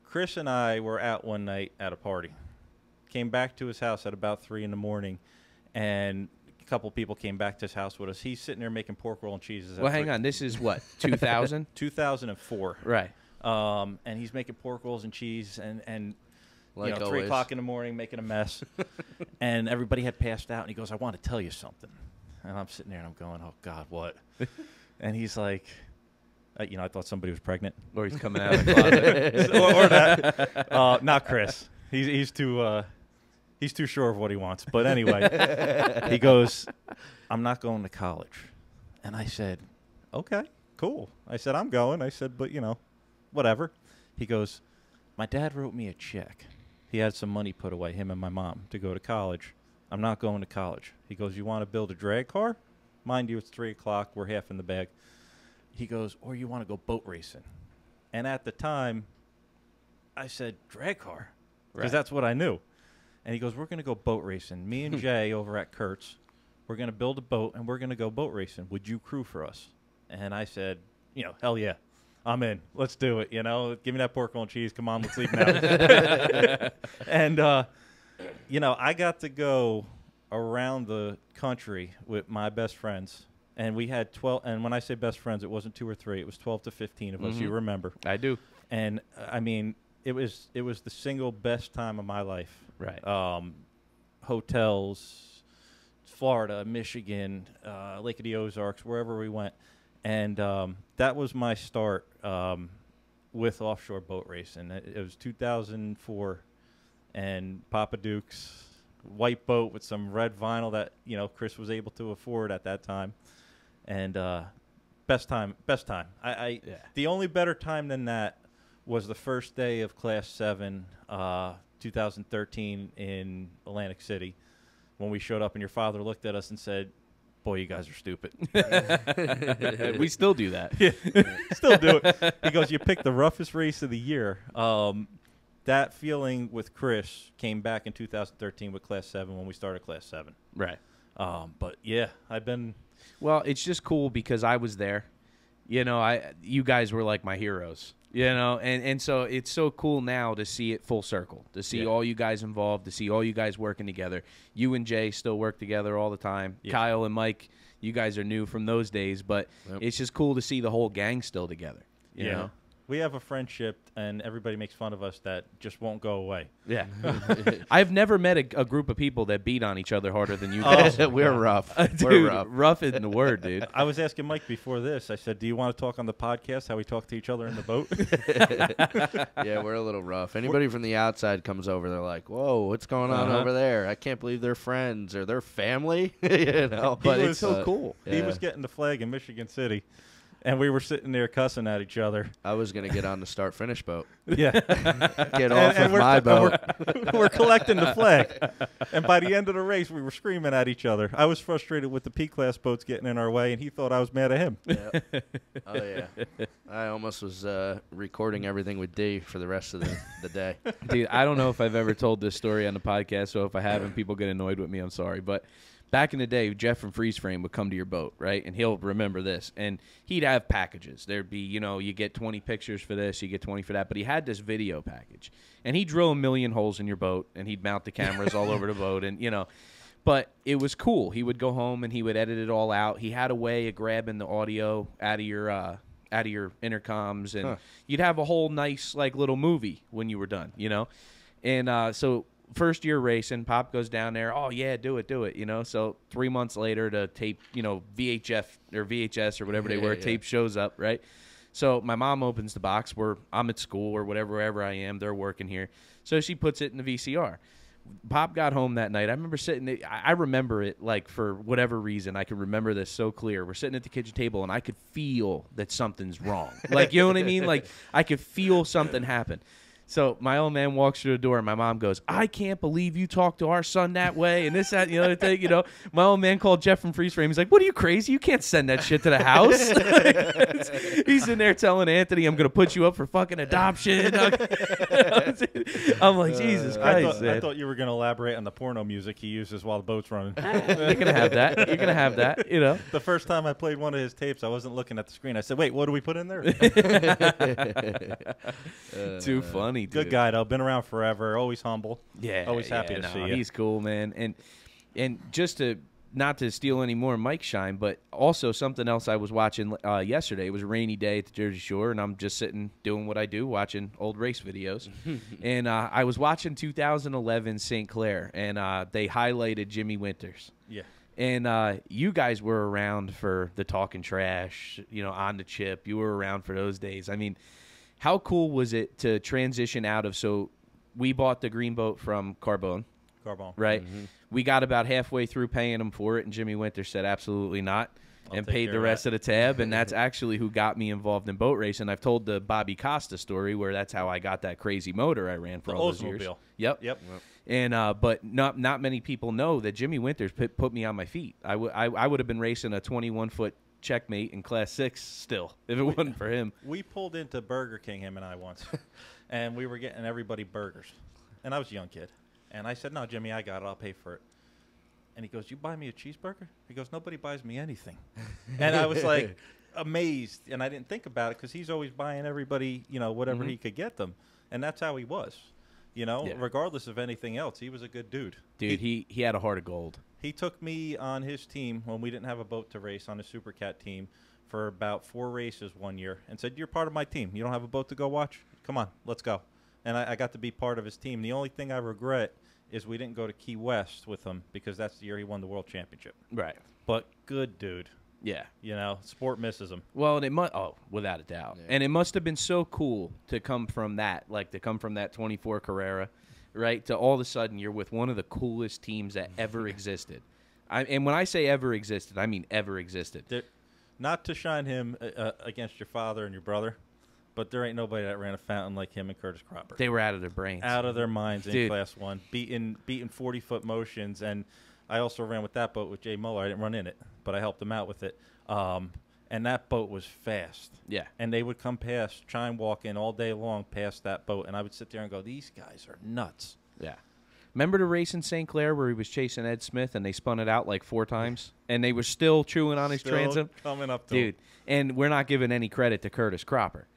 Chris and I were out one night at a party. Came back to his house at about 3 a.m, and a couple people came back to his house with us. He's sitting there making pork roll and cheeses. Well, hang on. This is what, 2000? 2004. Right. And he's making pork rolls and cheese and Like 3 o'clock in the morning making a mess. And everybody had passed out, and he goes, I want to tell you something. And I'm sitting there, and I'm going, oh, God, what? And he's like, I thought somebody was pregnant. Or he's coming out of the closet. or that. Not Chris. He's too sure of what he wants. But anyway, he goes, I'm not going to college. And I said, okay, cool. I said, I'm going. I said, but, whatever. He goes, my dad wrote me a check. He had some money put away, him and my mom, to go to college. I'm not going to college. He goes, you want to build a drag car? Mind you, it's 3 o'clock. We're half in the bag. He goes, or you want to go boat racing? And at the time, I said, drag car, because that's what I knew. And he goes, we're going to go boat racing. Me and Jay over at Kurt's, we're going to build a boat, and we're going to go boat racing. Would you crew for us? And I said, hell yeah. I'm in. Let's do it. Give me that pork roll and cheese. Come on, let's leave now. And, I got to go around the country with my best friends. And we had 12. And when I say best friends, it wasn't 2 or 3. It was 12 to 15 of us. You remember. I do. And, I mean, it was the single best time of my life. Right. Hotels, Florida, Michigan, Lake of the Ozarks, wherever we went. And that was my start with offshore boat racing. It was 2004, and Papa Duke's white boat with some red vinyl that Chris was able to afford at that time. And best time. The only better time than that was the first day of Class 7, 2013 in Atlantic City, when we showed up and your father looked at us and said, boy, you guys are stupid. We still do that. Yeah, still do it. He goes, you picked the roughest race of the year. That feeling with Chris came back in 2013 with Class 7 when we started Class 7. Right. But, yeah, I've been... Well, it's just cool because I was there. You guys were like my heroes. And so it's so cool now to see it full circle, to see all you guys involved, to see all you guys working together. You and Jay still work together all the time. Yeah. Kyle and Mike, you guys are new from those days, but it's just cool to see the whole gang still together. You know? We have a friendship, and everybody makes fun of us that just won't go away. Yeah. I've never met a group of people that beat on each other harder than you guys. We're rough. Dude, We're rough. rough isn't the word, dude. I was asking Mike before this. I said, do you want to talk on the podcast how we talk to each other in the boat? Yeah, we're a little rough. Anybody from the outside comes over, they're like, whoa, what's going on over there? I can't believe they're friends or they're family. You know, But it's so cool. He was getting the flag in Michigan City, and we were sitting there cussing at each other. I was going to get on the start-finish boat. Yeah. Get off of my boat. We're collecting the flag. And by the end of the race, we were screaming at each other. I was frustrated with the P-class boats getting in our way, and he thought I was mad at him. Yeah. Oh, yeah. I almost was recording everything with D for the rest of the day. Dude, I don't know if I've ever told this story on the podcast, so if I haven't, people get annoyed with me. I'm sorry. But back in the day, Jeff from Freeze Frame would come to your boat, right? And he'll remember this. And he'd have packages. There'd be, you know, you get 20 pictures for this, you get 20 for that. But he had this video package. And he'd drill 1 million holes in your boat, and he'd mount the cameras all over the boat. And, you know, but it was cool. He would go home, and he would edit it all out. He had a way of grabbing the audio out of your intercoms. And you'd have a whole nice, like, little movie when you were done, you know? And so first year racing, Pop goes down there. Oh yeah, do it, you know. So 3 months later, the tape, you know, VHS or whatever they were, tape shows up, right? So my mom opens the box where I'm at school or wherever I am. They're working here, so she puts it in the VCR. Pop got home that night. I remember sitting. I remember it like for whatever reason. I can remember this so clear. We're sitting at the kitchen table, and I could feel that something's wrong. Like, you know what I mean? Like, I could feel something happen. So my old man walks through the door, and my mom goes, I can't believe you talked to our son that way, and this, that, and the other thing, you know. My old man called Jeff from Freeze Frame. He's like, what are you, crazy? You can't send that shit to the house. He's in there telling Anthony, I'm going to put you up for fucking adoption. I'm like, Jesus Christ. I thought you were going to elaborate on the porno music he uses while the boat's running. You're going to have that. You're going to have that, you know. The first time I played one of his tapes, I wasn't looking at the screen. I said, wait, what do we put in there? Too funny. Good guy, though. Been around forever. Always humble. Yeah. Always happy to see you. He's cool, man. And just to not to steal any more Mike's shine, but also something else I was watching yesterday. It was a rainy day at the Jersey Shore, and I'm just sitting doing what I do, watching old race videos. And I was watching 2011 St. Clair, and they highlighted Jimmy Winters. Yeah. And you guys were around for the Talking Trash, you know, on the chip. You were around for those days. I mean, how cool was it to transition out of, so we bought the green boat from Carbone, right? Mm-hmm. We got about halfway through paying him for it, and Jimmy Winter said absolutely not, and paid the rest of the tab, and that's actually who got me involved in boat racing. I've told the Bobby Costa story where that's how I got that crazy motor I ran for all those years. Yep. And but not many people know that Jimmy Winters put me on my feet. I would have been racing a 21-foot checkmate in Class 6 still if it wasn't for him. We pulled into Burger King, him and I, once, and we were getting everybody burgers. And I was a young kid. And I said, no, Jimmy, I got it. I'll pay for it. And he goes, you buy me a cheeseburger? He goes, nobody buys me anything. And I was like amazed. And I didn't think about it because he's always buying everybody, you know, whatever he could get them. And that's how he was. You know, regardless of anything else, he was a good dude. Dude, he had a heart of gold. He took me on his team when we didn't have a boat to race on his Super Cat team for about 4 races one year and said, you're part of my team. You don't have a boat to go watch? Come on, let's go. And I got to be part of his team. The only thing I regret is we didn't go to Key West with him because that's the year he won the World Championship. Right. But good dude. Yeah. You know, sport misses him. Well, and it must, without a doubt. Yeah. And it must have been so cool to come from that, like to come from that 24 Carrera, right, to all of a sudden you're with one of the coolest teams that ever existed. And when I say ever existed, I mean ever existed. Not to shine him against your father and your brother, but there ain't nobody that ran a fountain like him and Curtis Cropper. They were out of their brains. Out of their minds in Class 1, beating 40-foot motions. And I also ran with that boat with Jay Muller. I didn't run in it, but I helped him out with it. And that boat was fast. Yeah. And they would come past, chime walk in all day long past that boat, and I would sit there and go, these guys are nuts. Yeah. Remember the race in St. Clair where he was chasing Ed Smith and they spun it out like 4 times? And they were still chewing on his transom? Coming up to Dude, and we're not giving any credit to Curtis Cropper,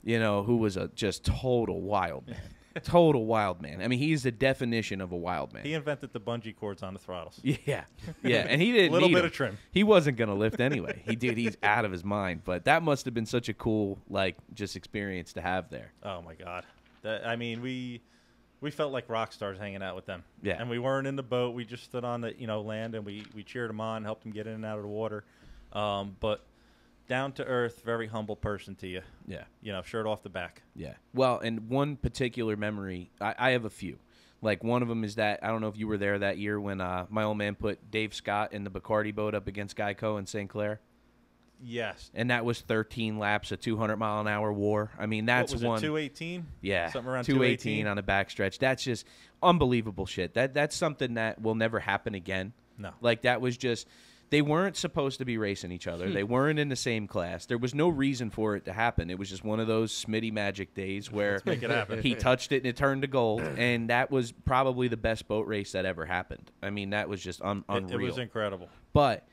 you know, who was a just total wild man. Total wild man. I mean, he's the definition of a wild man. He invented the bungee cords on the throttles. Yeah, yeah, and he didn't A little need bit 'em. of trim. He wasn't gonna lift anyway. He's out of his mind. But that must have been such a cool, like, just experience to have there. Oh my God! I mean, we felt like rock stars hanging out with them. Yeah. And we weren't in the boat. We just stood on the land, and we cheered them on, helped them get in and out of the water. But down to earth, very humble person to you. Yeah. Shirt off the back. Yeah. Well, and one particular memory, I have a few. Like, one of them is that, I don't know if you were there that year when my old man put Dave Scott in the Bacardi boat up against Geico in St. Clair. Yes. And that was 13 laps, a 200-mile-an-hour war. I mean, that's what was one. It, 218? Yeah. Something around 218 on a backstretch. That's just unbelievable shit. That's something that will never happen again. No. Like, that was just, they weren't supposed to be racing each other. They weren't in the same class. There was no reason for it to happen. It was just one of those Smitty magic days where make it happen. he touched it and it turned to gold. And that was probably the best boat race that ever happened. I mean, that was just unreal. It was incredible. But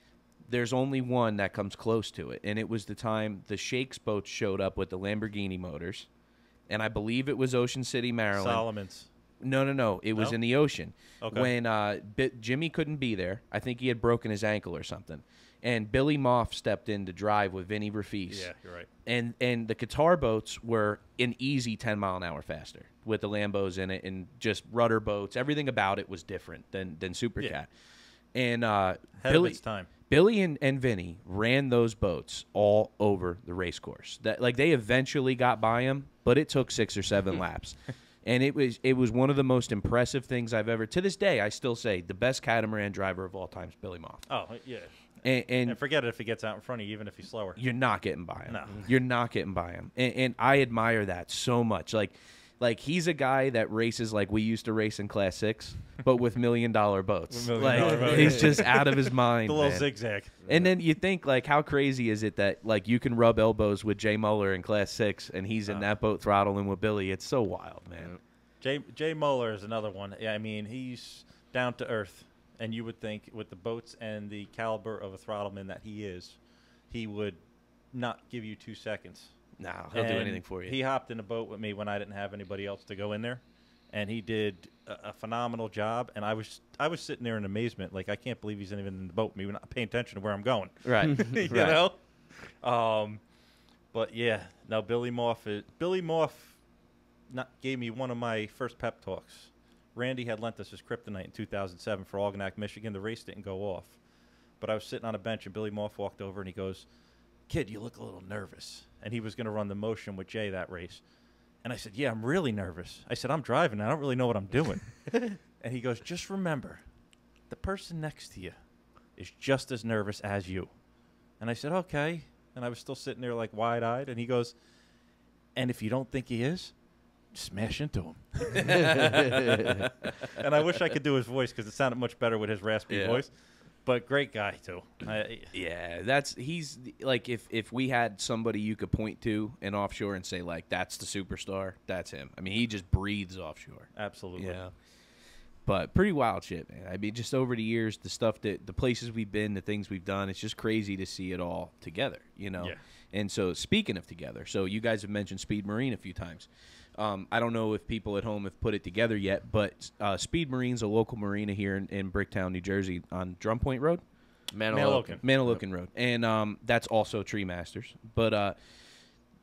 there's only one that comes close to it, and it was the time the Shakes boats showed up with the Lamborghini motors, and I believe it was Ocean City, Maryland. Solomon's. No. It was in the ocean. Okay. When Jimmy couldn't be there. I think he had broken his ankle or something. And Billy Moff stepped in to drive with Vinny Rafis. Yeah, you're right. And the Qatar boats were an easy 10 mile an hour faster with the Lambos in it and just rudder boats. Everything about it was different than Supercat. Yeah. And Ahead of its time. Billy and Vinny ran those boats all over the race course. They eventually got by him, but it took 6 or 7 laps. And it was one of the most impressive things I've ever. To this day, I still say the best catamaran driver of all time is Billy Moff. Oh, yeah. And forget it if he gets out in front of you, even if he's slower. You're not getting by him. No. You're not getting by him. And I admire that so much. Like he's a guy that races like we used to race in Class 6, but with $1 million boats. With $1 million boats. He's just out of his mind. The little man. zigzag. And then you think, like, how crazy is it that, like, you can rub elbows with Jay Muller in Class 6, and he's in that boat throttling with Billy? It's so wild, man. Jay Moeller is another one. Yeah, I mean, he's down to earth, and you would think with the boats and the caliber of a throttleman that he is, he would not give you 2 seconds. No, he'll do anything for you. He hopped in a boat with me when I didn't have anybody else to go in there, and he did a phenomenal job. And I was sitting there in amazement, like, I can't believe he's not even in the boat with me. We're not paying attention to where I'm going. Right. you know? But yeah, no, Billy Moff gave me one of my first pep talks. Randy had lent us his kryptonite in 2007 for Algonac, Michigan. The race didn't go off, but I was sitting on a bench, and Billy Moff walked over, and he goes, "Kid, you look a little nervous." And he was going to run the motion with Jay that race. And I said, "Yeah, I'm really nervous." I said, "I'm driving. I don't really know what I'm doing." And he goes, "Just remember, the person next to you is just as nervous as you." And I said, "Okay." And I was still sitting there like wide-eyed. And he goes, "And if you don't think he is, smash into him." And I wish I could do his voice because it sounded much better with his raspy voice. But great guy, too. He's like, if we had somebody you could point to in Offshore and say, like, that's the superstar, that's him. I mean, he just breathes offshore. Absolutely. Yeah. But pretty wild shit, man. I mean, just over the years, the places we've been, the things we've done, it's just crazy to see it all together, you know? Yeah. And so, speaking of together, so you guys have mentioned Speed Marine a few times. I don't know if people at home have put it together yet, but Speed Marine's a local marina here in Bricktown, New Jersey, on Drum Point Road. Manilokin Road. And that's also Tree Masters. But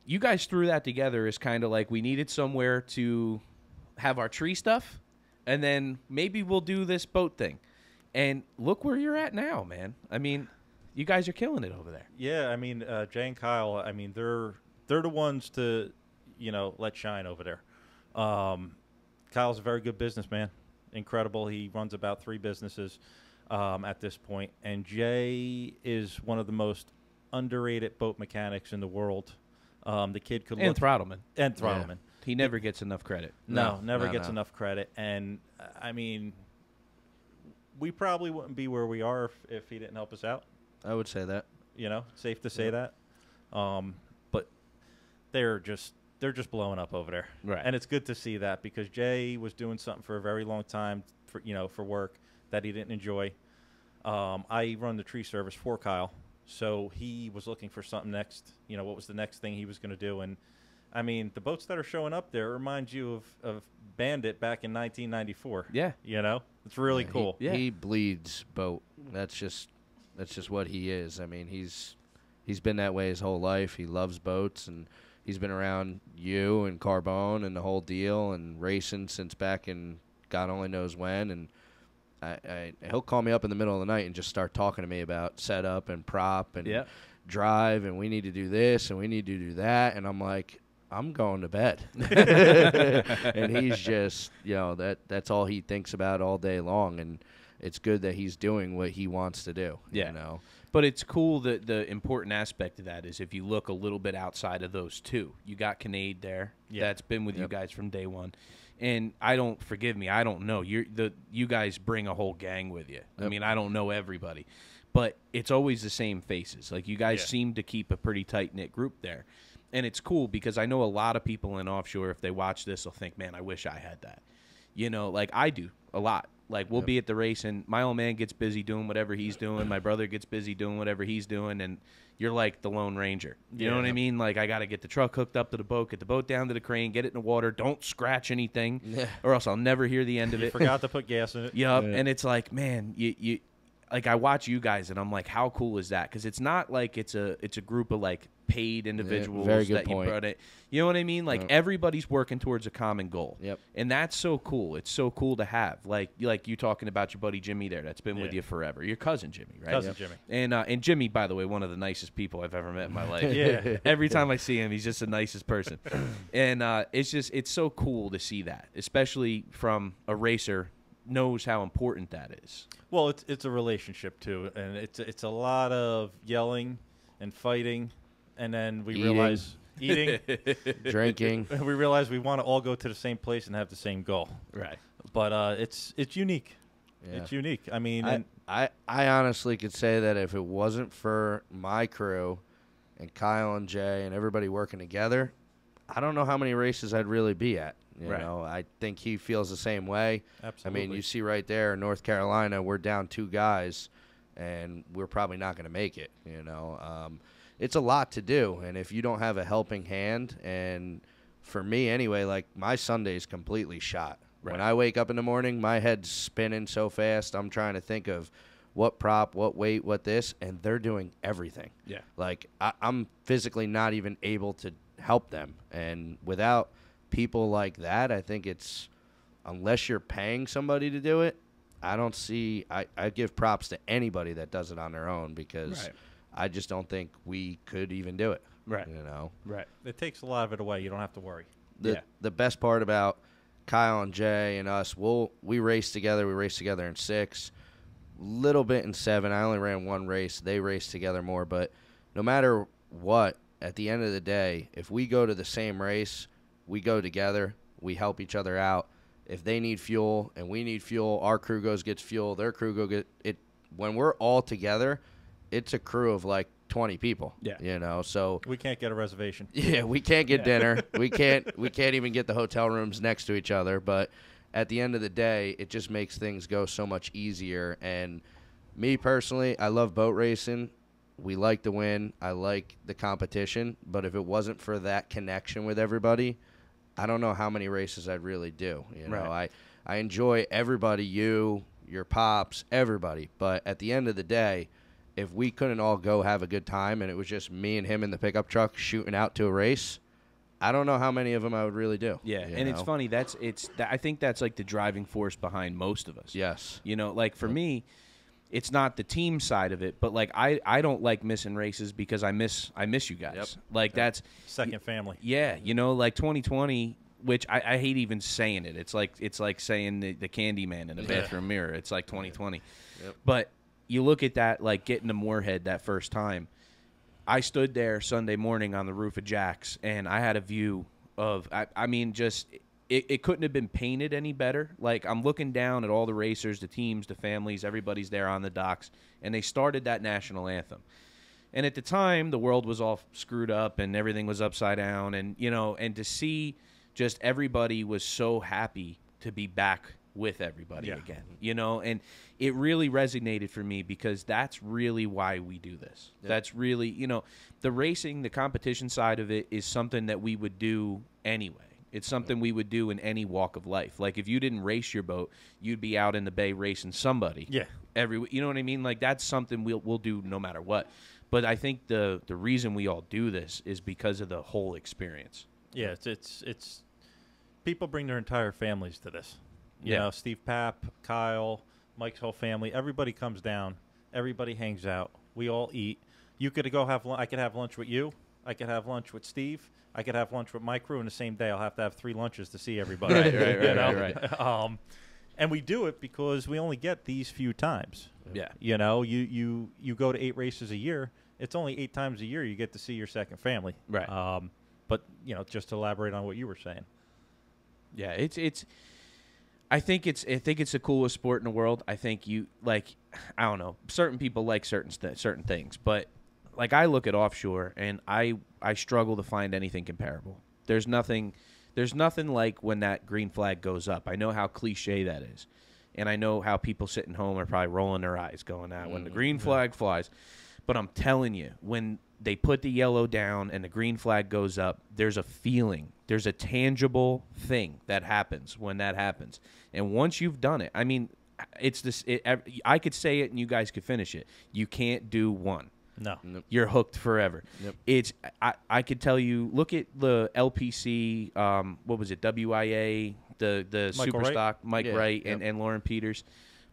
you guys threw that together as kind of like we needed somewhere to have our tree stuff, and then maybe we'll do this boat thing. And look where you're at now, man. I mean, you guys are killing it over there. Yeah, I mean, Jay and Kyle, I mean, they're the ones to, let shine over there. Kyle's a very good businessman. Incredible. He runs about 3 businesses at this point. And Jay is one of the most underrated boat mechanics in the world. The kid could and throttleman. And throttleman. Yeah. He never gets enough credit. Never gets enough credit. And, I mean, we probably wouldn't be where we are if he didn't help us out. I would say that. Safe to say that. But they're just blowing up over there. Right. And it's good to see that because Jay was doing something for a very long time for work that he didn't enjoy. I run the tree service for Kyle, so he was looking for something next. What was the next thing he was going to do? And I mean, the boats that are showing up there remind you of Bandit back in 1994. Yeah. You know, it's really cool. He bleeds boat. That's just what he is. I mean, he's been that way his whole life. He loves boats, and he's been around you and Carbone and the whole deal and racing since back in God only knows when. And he'll call me up in the middle of the night and just start talking to me about setup and prop and drive, and we need to do this and we need to do that. And I'm like, I'm going to bed. And he's just, you know, that's all he thinks about all day long. And it's good that he's doing what he wants to do. Yeah. You know? But it's cool that the important aspect of that is if you look a little bit outside of those two, you got Kinnaid there. Yeah. That's been with you guys from day one. And forgive me, I don't know. You guys bring a whole gang with you. I mean, I don't know everybody. But it's always the same faces. Like, you guys seem to keep a pretty tight-knit group there. And it's cool because I know a lot of people in offshore, if they watch this, will think, man, I wish I had that. You know, like I do a lot. Like, we'll be at the race, and my old man gets busy doing whatever he's doing. My brother gets busy doing whatever he's doing, and you're like the Lone Ranger. You know what I mean? Like, I got to get the truck hooked up to the boat, get the boat down to the crane, get it in the water, don't scratch anything, or else I'll never hear the end of it. Forgot to put gas in it. Yep, and it's like, man, you like, I watch you guys, and I'm like, how cool is that? Because it's not like it's a group of, like, paid individuals that you brought it. You know what I mean? Like, everybody's working towards a common goal. Yep. And that's so cool. It's so cool to have. Like you talking about your buddy Jimmy there. That's been with you forever. Your cousin Jimmy, right? Cousin Jimmy. And Jimmy, by the way, one of the nicest people I've ever met in my life. Every time I see him, he's just the nicest person. And it's so cool to see that, especially from a racer knows how important that is. Well, it's a relationship too, and it's a lot of yelling and fighting, and then we realize eating, drinking. We realize we want to all go to the same place and have the same goal. Right. But it's unique. Yeah. It's unique. I mean, I honestly could say that if it wasn't for my crew and Kyle and Jay and everybody working together, I don't know how many races I'd really be at. You know, I think he feels the same way. Absolutely. I mean, you see right there in North Carolina, we're down 2 guys, and we're probably not going to make it. You know, it's a lot to do, and if you don't have a helping hand, and for me anyway, like, my Sunday's completely shot. When I wake up in the morning, my head's spinning so fast. I'm trying to think of what prop, what weight, what this, and they're doing everything. Yeah. Like, I'm physically not even able to help them, and without people like that, I think it's, unless you're paying somebody to do it, I don't see, I give props to anybody that does it on their own, because I just don't think we could even do it. Right. You know? Right. It takes a lot of it away. You don't have to worry. The best part about Kyle and Jay and us, we race together. We race together in 6, little bit in 7. I only ran 1 race. They race together more, but no matter what, at the end of the day, if we go to the same race, we go together, we help each other out. If they need fuel and we need fuel, our crew gets fuel, their crew get it. When we're all together, it's a crew of like 20 people. Yeah. You know, so we can't get a reservation. Yeah, we can't get dinner. We can't even get the hotel rooms next to each other, but at the end of the day, it just makes things go so much easier. And me personally, I love boat racing. We like to win. I like the competition, but if it wasn't for that connection with everybody, I don't know how many races I'd really do. You know, I enjoy everybody, your pops, everybody. But at the end of the day, if we couldn't all go have a good time and it was just me and him in the pickup truck shooting out to a race, I don't know how many of them I would really do. Yeah, and it's funny. I think that's like the driving force behind most of us. Yes. You know, like for me, it's not the team side of it, but like I don't like missing races because I miss you guys. Yep. Like that's second family. Yeah, you know, like 2020, which I hate even saying it. It's like saying the Candyman in a bathroom mirror. It's like 2020. Yep. But you look at that, like getting to Moorhead that first time. I stood there Sunday morning on the roof of Jack's, and I had a view of, I mean, just it couldn't have been painted any better. Like, I'm looking down at all the racers, the teams, the families, everybody's there on the docks, and they started that national anthem. And at the time, the world was all screwed up and everything was upside down, and, you know, and to see just everybody was so happy to be back with everybody again, you know, and it really resonated for me because that's really why we do this. Yep. That's really, you know, the racing, the competition side of it is something that we would do anyway. It's something we would do in any walk of life. Like if you didn't race your boat, you'd be out in the bay racing somebody. Yeah. You know what I mean? Like that's something we'll do no matter what. But I think the reason we all do this is because of the whole experience. Yeah, it's people bring their entire families to this. You Yeah. know, Steve Papp, Kyle, Mike's whole family, everybody comes down, everybody hangs out, we all eat. You could go have I could have lunch with you, I could have lunch with Steve, I could have lunch with my crew in the same day. I'll have to have 3 lunches to see everybody. Right. And we do it because we only get these few times. Yeah. You know, you go to 8 races a year. It's only 8 times a year you get to see your second family. Right. But you know, just to elaborate on what you were saying. Yeah, it's. I think it's the coolest sport in the world. I think I don't know. Certain people like certain things, but like I look at offshore and I struggle to find anything comparable. There's nothing like when that green flag goes up. I know how cliche that is, and I know how people sitting home are probably rolling their eyes, going out when the green flag flies. But I'm telling you, when they put the yellow down and the green flag goes up, there's a feeling. There's a tangible thing that happens when that happens. And once you've done it, I mean, it's this. I could say it and you guys could finish it. You can't do one. No. Nope. You're hooked forever. Yep. I could tell you, look at the LPC, what was it, WIA, the Michael Superstock, Wright? Mike Yeah, Wright yep. and Lauren Peters.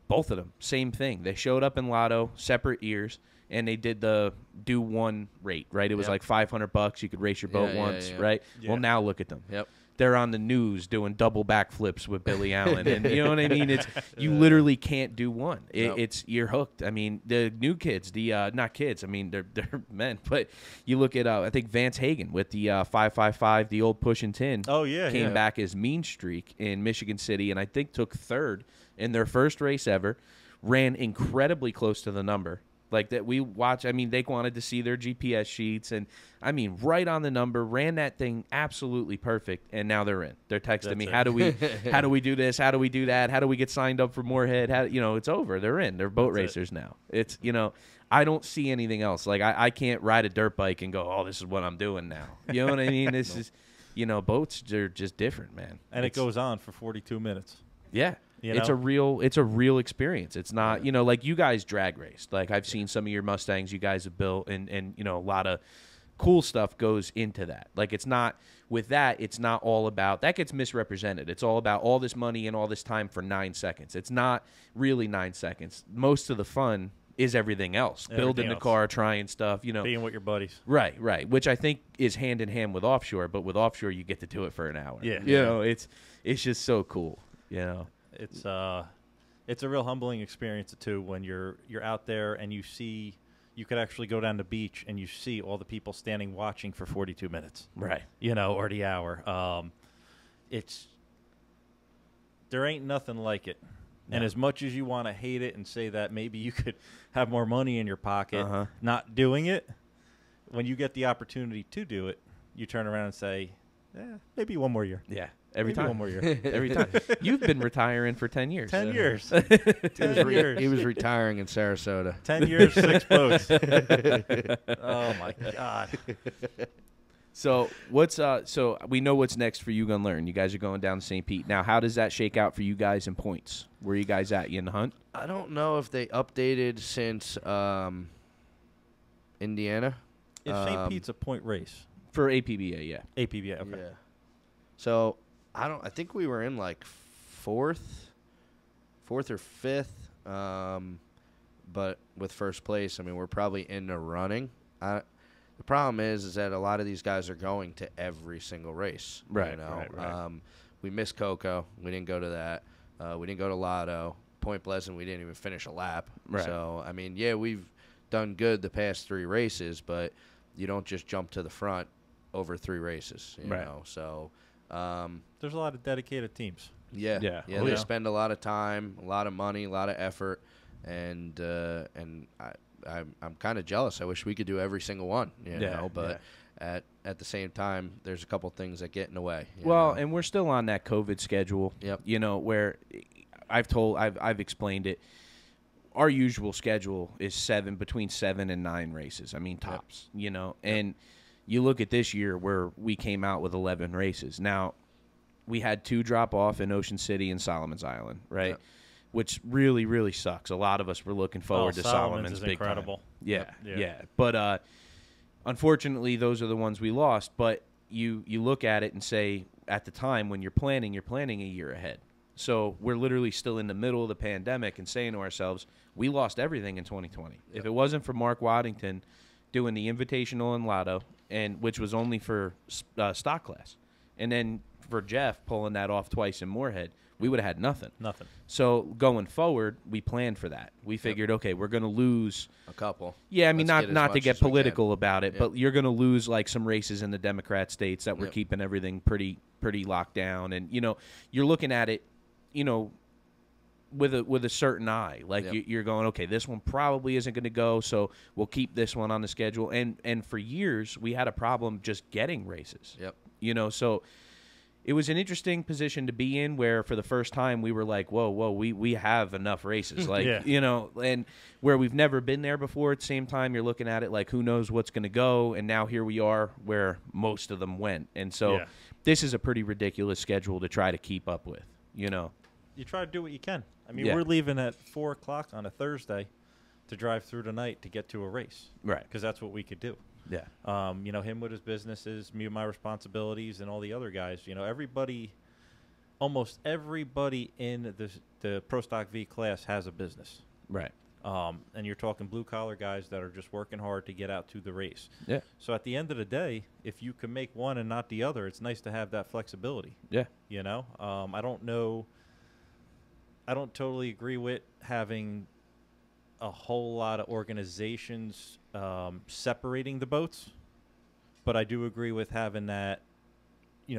Both of them, same thing. They showed up in Lotto, separate years, and they did the do one rate, right? It was Yep. like $500. You could race your boat Yeah, once, yeah. right? Yeah. Well, now look at them. Yep. They're on the news doing double backflips with Billy Allen, and you know what I mean. It's you literally can't do one. Nope. It's you're hooked. I mean, the new kids, not kids. I mean, they're men, but you look at I think Vance Hagen with the 555, the old push and tin. Oh, yeah, came yeah. back as Mean Streak in Michigan City, and I think took 3rd in their first race ever. Ran incredibly close to the number. Like that we watch, I mean, they wanted to see their GPS sheets, and I mean, right on the number, ran that thing absolutely perfect, and now they're in. They're texting That's me, it. how do we do this? How do we do that? How do we get signed up for Moorhead? It's over. They're in. They're boat That's it. racers now. It's, I don't see anything else. Like I can't ride a dirt bike and go, oh, this is what I'm doing now. You know what I mean? This is, boats are just different, man. And it goes on for 42 minutes. Yeah. You It's know? a real experience. It's not, like you guys drag raced. Like I've seen some of your Mustangs you guys have built, and a lot of cool stuff goes into that. Like it's not all about, that gets misrepresented. It's all about all this money and all this time for 9 seconds. It's not really 9 seconds. Most of the fun is everything else. Building the else. car, trying stuff, Being with your buddies. Right, which I think is hand in hand with offshore, but with offshore you get to do it for an hour. Yeah. It's just so cool, It's a real humbling experience too when you're out there and you could actually go down the beach and you see all the people standing watching for 42 minutes. Right. Or the hour. There ain't nothing like it. No. And as much as you want to hate it and say that maybe you could have more money in your pocket Uh-huh. not doing it, when you get the opportunity to do it, you turn around and say, maybe one more year. Yeah. Every Maybe time. one more year. Every time. You've been retiring for 10 years. 10 years. He was retiring in Sarasota. 10 years, 6 boats. Oh, my God. So so we know what's next for You Gonna Learn. You guys are going down to St. Pete. Now, how does that shake out for you guys in points? Where are you guys at? You in the hunt? I don't know if they updated since Indiana. If St. Pete's a point race. For APBA, yeah. APBA, okay. Yeah. So I think we were in like fourth or fifth. But with first place, I mean, we're probably in the running. The problem is that a lot of these guys are going to every single race. Right, You know? right. We missed Coco. We didn't go to that. We didn't go to Lotto. Point Pleasant, we didn't even finish a lap. Right. So, I mean, yeah, we've done good the past 3 races, but you don't just jump to the front over 3 races, you Right. know. So, There's a lot of dedicated teams. Yeah. yeah, Oh, they yeah. spend a lot of time, a lot of money, a lot of effort, and I'm kind of jealous. I wish we could do every single one, you know. But at the same time, there's a couple things that get in the way. you Well, know? and we're still on that COVID schedule. Yep. Where I've explained it. Our usual schedule is between 7 and 9 races. I mean, tops. And you look at this year where we came out with 11 races. Now, we had 2 drop off in Ocean City and Solomon's Island, right? Yep. Which really, really sucks. A lot of us were looking forward to Solomon's is big incredible. time. Yeah, Yep. yeah. But unfortunately, those are the ones we lost. But you look at it and say, at the time when you're planning a year ahead. So we're literally still in the middle of the pandemic and saying to ourselves, we lost everything in 2020. Yep. If it wasn't for Mark Waddington doing the Invitational and Lotto, and which was only for stock class, and then for Jeff pulling that off twice in Moorhead, we would have had nothing. Nothing. So going forward, we planned for that. We figured, okay, we're going to lose a couple. Yeah, I mean, Let's not to get political about it, Yep. but you're going to lose like some races in the Democrat states that were Yep. keeping everything pretty locked down, and you're looking at it, with a certain eye. Like Yep. you're going, okay, this one probably isn't going to go, so we'll keep this one on the schedule. And for years we had a problem just getting races. Yep. So it was an interesting position to be in, where for the first time we were like, whoa, we have enough races, like Yeah. and where we've never been there before. At the same time, you're looking at it like, who knows what's going to go, and now here we are where most of them went, and so Yeah. this is a pretty ridiculous schedule to try to keep up with. You try to do what you can. I mean, Yeah. we're leaving at 4 o'clock on a Thursday to drive through the night to get to a race. Right. Because that's what we could do. Yeah. Him with his businesses, me with my responsibilities, and all the other guys. Everybody, almost everybody in the Pro Stock V class has a business. Right. And you're talking blue-collar guys that are just working hard to get out to the race. Yeah. So at the end of the day, if you can make one and not the other, it's nice to have that flexibility. Yeah. I don't know. I don't totally agree with having a whole lot of organizations separating the boats, but I do agree with having that,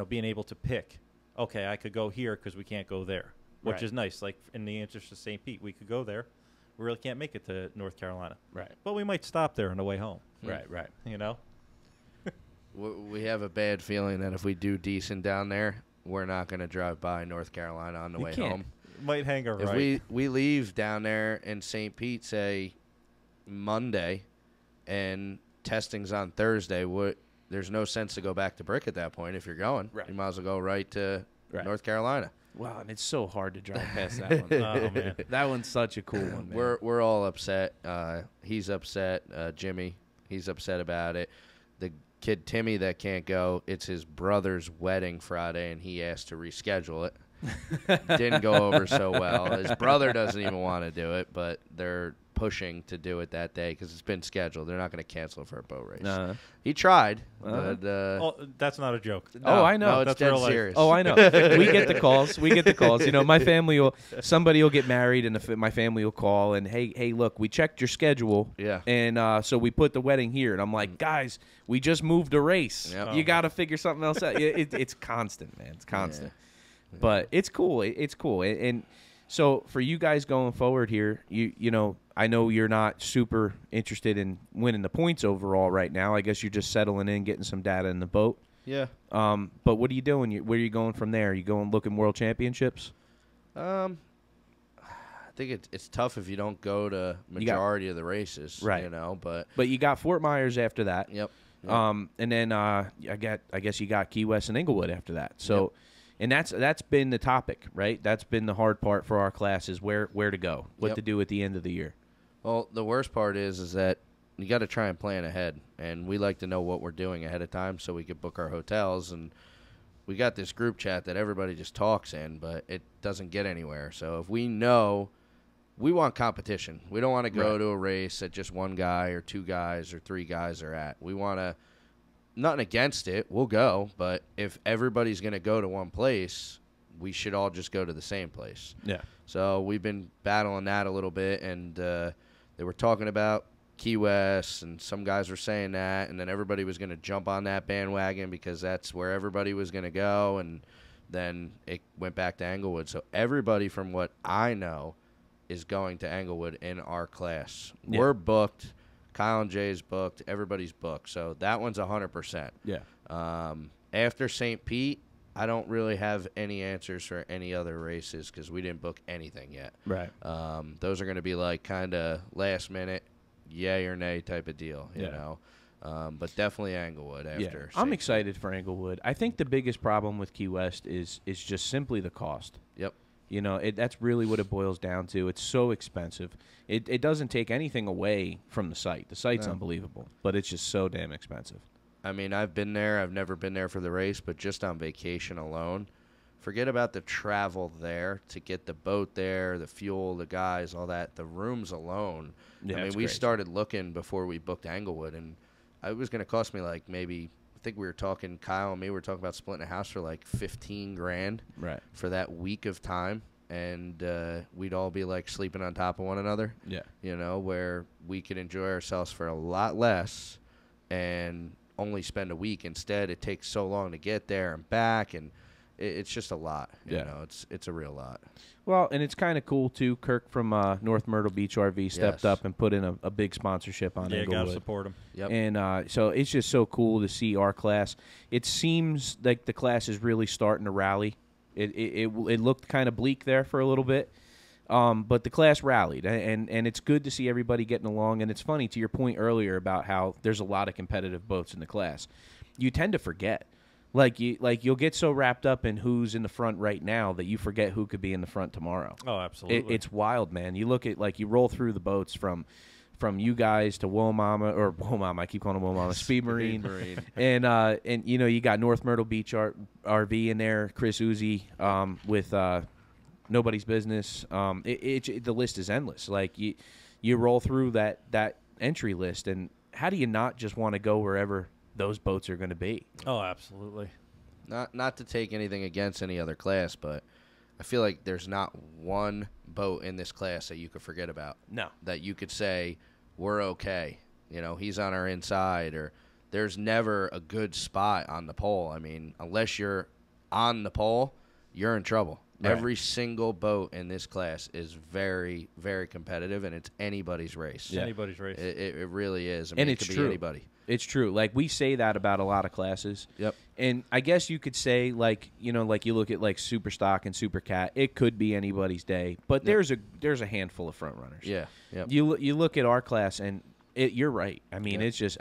being able to pick, okay, I could go here because we can't go there, which Right. is nice. Like in the interest of St. Pete, we could go there. We really can't make it to North Carolina. Right. But we might stop there on the way home. Right. We have a bad feeling that if we do decent down there, we're not going to drive by North Carolina on the way can't. home. Might hang a right. If we leave down there in St. Pete, say, Monday, and testing's on Thursday, there's no sense to go back to Brick at that point if you're going. Right. You might as well go right to North Carolina. Wow, and it's so hard to drive past that one. Oh, man. That one's such a cool one, man. We're all upset. He's upset. Jimmy, he's upset about it. The kid Timmy that can't go, it's his brother's wedding Friday, and he asked to reschedule it. Didn't go over so well. His brother doesn't even want to do it, but they're pushing to do it that day because it's been scheduled. They're not going to cancel it for a boat race. He tried, but that's not a joke. Oh, I know. No, it's That's dead real life. serious. Oh, I know. We get the calls. My family somebody will get married, and my family will call, and hey, look, we checked your schedule. Yeah. And so we put the wedding here, and I'm like, guys, we just moved a race. Yep. You got to figure something else out. It's constant, man. It's constant. Yeah. But it's cool. It's cool. And so for you guys going forward here, I know you're not super interested in winning the points overall right now. I guess you're just settling in, getting some data in the boat. Yeah. But what are you doing? Where are you going from there? Are you going looking World Championships? I think it's tough if you don't go to majority of the races, Right. But you got Fort Myers after that. Yep. And then I guess you got Key West and Inglewood after that. So. Yep. And that's been the topic, right? That's been the hard part for our class is where to go, what to do at the end of the year. Well, the worst part is that you got to try and plan ahead, and we like to know what we're doing ahead of time so we could book our hotels. And we got this group chat that everybody just talks in, but it doesn't get anywhere. So if we know, we want competition. We don't want to go to a race that just one guy or two guys or three guys are at. We want to. Nothing against it. We'll go. But if everybody's going to go to one place, we should all just go to the same place. Yeah. So we've been battling that a little bit, and they were talking about Key West, and some guys were saying that, and then everybody was going to jump on that bandwagon because that's where everybody was going to go, and then it went back to Englewood. So everybody from what I know is going to Englewood in our class. Yeah. We're booked. Kyle and Jay's booked. Everybody's booked. So that one's 100%. Yeah. After St. Pete, I don't really have any answers for any other races because we didn't book anything yet. Right. Those are going to be like kind of last minute, yay or nay type of deal, you know. But definitely Englewood after. I'm St. excited for Englewood. I think the biggest problem with Key West is just simply the cost. Yep. You know, that's really what it boils down to. It's so expensive. It doesn't take anything away from the site. The site's unbelievable, but it's just so damn expensive. I mean, I've been there. I've never been there for the race, but just on vacation alone, forget about the travel there to get the boat there, the fuel, the guys, all that. The rooms alone. Yeah, I mean, we started looking before we booked Englewood, and it was going to cost me like maybe, I think we were talking, Kyle and me were talking about splitting a house for like $15,000 for that week of time. And we'd all be like sleeping on top of one another. Yeah. You know, where we could enjoy ourselves for a lot less and only spend a week. Instead, it takes so long to get there and back, and it's just a lot. You know, it's a real lot. Well, and it's kind of cool too. Kirk from North Myrtle Beach RV stepped up and put in a big sponsorship on Englewood. Yeah, gotta support him. Yep. And so it's just so cool to see our class. It seems like the class is really starting to rally. It looked kind of bleak there for a little bit, but the class rallied, and it's good to see everybody getting along. And it's funny, to your point earlier about how there's a lot of competitive boats in the class. You tend to forget. You'll get so wrapped up in who's in the front right now that you forget who could be in the front tomorrow. Oh, absolutely. It's wild, man. You look at, you roll through the boats from you guys to Woolmama, I keep calling him Woolmama, Speed Marine. And you know, you got North Myrtle Beach RV in there, Chris Uzi with Nobody's Business. The list is endless. Like, you roll through that entry list, and how do you not just want to go wherever those boats are going to be? Oh, absolutely. Not to take anything against any other class, but I feel like there's not one boat in this class that you could forget about. No. That you could say, we're okay. You know, he's on our inside, or there's never a good spot on the pole. I mean, unless you're on the pole, you're in trouble. Right. Every single boat in this class is very, very competitive, and it's anybody's race. Yeah. Anybody's race. It really is. I mean, and it it's could true. be anybody. It's true. Like, we say that about a lot of classes. Yep. And I guess you could say, like, you know, like you look at like Super Stock and Super Cat, it could be anybody's day, but there's a handful of front runners. Yeah. Yep. You look at our class, and you're right. I mean, it's just,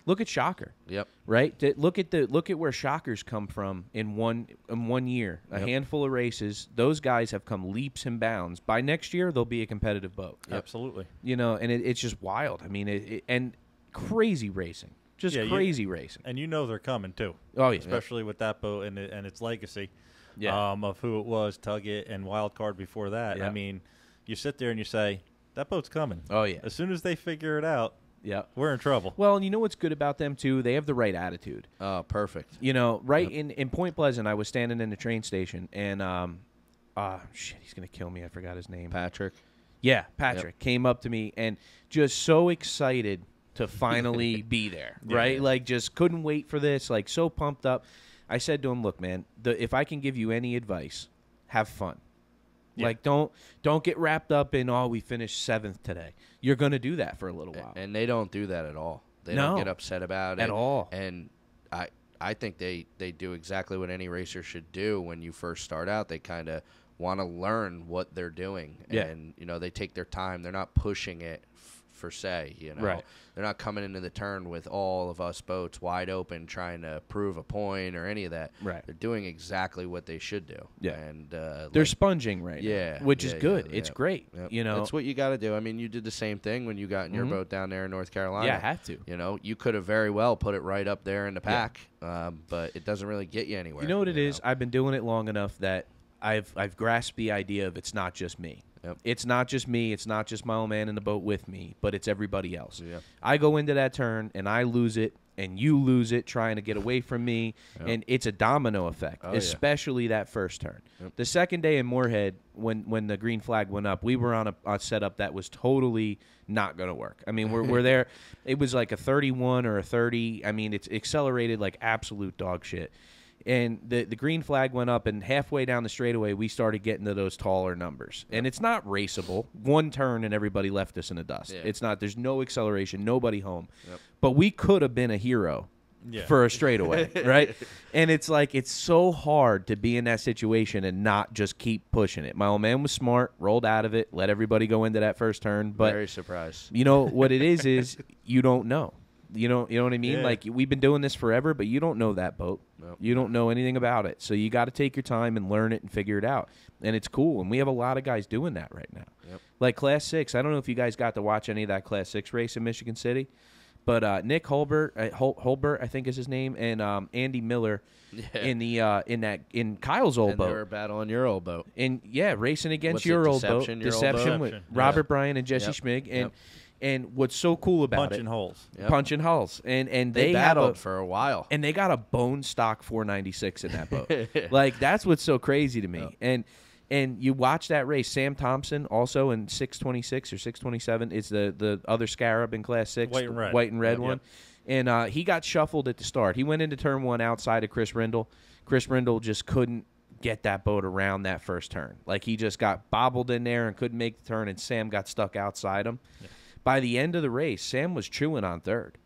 look at Shocker. Yep. Right. Look at where Shockers come from in one year. A handful of races. Those guys have come leaps and bounds. By next year, they'll be a competitive boat. Yep. Absolutely. You know, and it's just wild. I mean, and crazy racing. Just crazy racing. And you know they're coming, too. Oh, yeah. Especially with that boat and its legacy of who it was, Tuggett and Wildcard before that. Yeah. I mean, you sit there and you say, that boat's coming. Oh, yeah. As soon as they figure it out, we're in trouble. Well, and you know what's good about them, too? They have the right attitude. Oh, perfect. You know, in Point Pleasant, I was standing in the train station, and, he's going to kill me. I forgot his name. Patrick. Yeah, Patrick came up to me and just so excited to finally be there, right? Like, just couldn't wait for this, like, so pumped up. I said to him, look, man, if I can give you any advice, have fun. Yeah. Like, don't get wrapped up in, we finished 7th today. You're going to do that for a little while. And they don't do that at all. They don't get upset about it. At all. And I think they do exactly what any racer should do when you first start out. They kind of want to learn what they're doing. Yeah. And, you know, they take their time. They're not pushing it per se, you know. Right. They're not coming into the turn with all of us boats wide open trying to prove a point or any of that. Right. They're doing exactly what they should do. Yeah. And they're sponging right now, which is good. It's great. Yep. You know. That's what you got to do. I mean, you did the same thing when you got in your boat down there in North Carolina. Yeah, I have to. You know, you could have very well put it right up there in the pack, but it doesn't really get you anywhere. You know what it is? I've been doing it long enough that I've grasped the idea of it's not just me. Yep. It's not just me. It's not just my old man in the boat with me, but it's everybody else. Yeah. I go into that turn, and I lose it, and you lose it trying to get away from me, and it's a domino effect, especially that first turn. Yep. The second day in Moorhead, when the green flag went up, we were on a setup that was totally not going to work. I mean, we're there. It was like a 31 or a 30. I mean, it's accelerated like absolute dog shit. And the green flag went up, and halfway down the straightaway, we started getting to those taller numbers. And it's not raceable. One turn, and everybody left us in the dust. Yeah. It's not. There's no acceleration, nobody home. Yep. But we could have been a hero for a straightaway, right? And it's like, it's so hard to be in that situation and not just keep pushing it. My old man was smart, rolled out of it, let everybody go into that first turn. But very surprised. You know what it is you don't know. You know what I mean? Yeah. Like, we've been doing this forever, but you don't know that boat. Nope. You don't know anything about it. So you got to take your time and learn it and figure it out. And it's cool. And we have a lot of guys doing that right now. Yep. Like Class 6. I don't know if you guys got to watch any of that Class 6 race in Michigan City. But Nick Holbert, I think is his name, and Andy Miller in Kyle's old boat. They were battling your old boat. And yeah, racing against What's your it, old boat. Deception, with yeah. Robert Bryan and Jesse Yep. Schmig. And what's so cool about Punching it, holes. Yep. punching hulls. And They have battled for a while. and they got a bone stock 496 in that boat. Like, that's what's so crazy to me. Yeah. And you watch that race. Sam Thompson also in 626 or 627 is the other Scarab in Class 6. White and red. White and red Yep. one. And he got shuffled at the start. He went into turn 1 outside of Chris Rindle. Chris Rindle just couldn't get that boat around that first turn. Like, he just got bobbled in there and couldn't make the turn, and Sam got stuck outside him. Yeah. By the end of the race, Sam was chewing on third.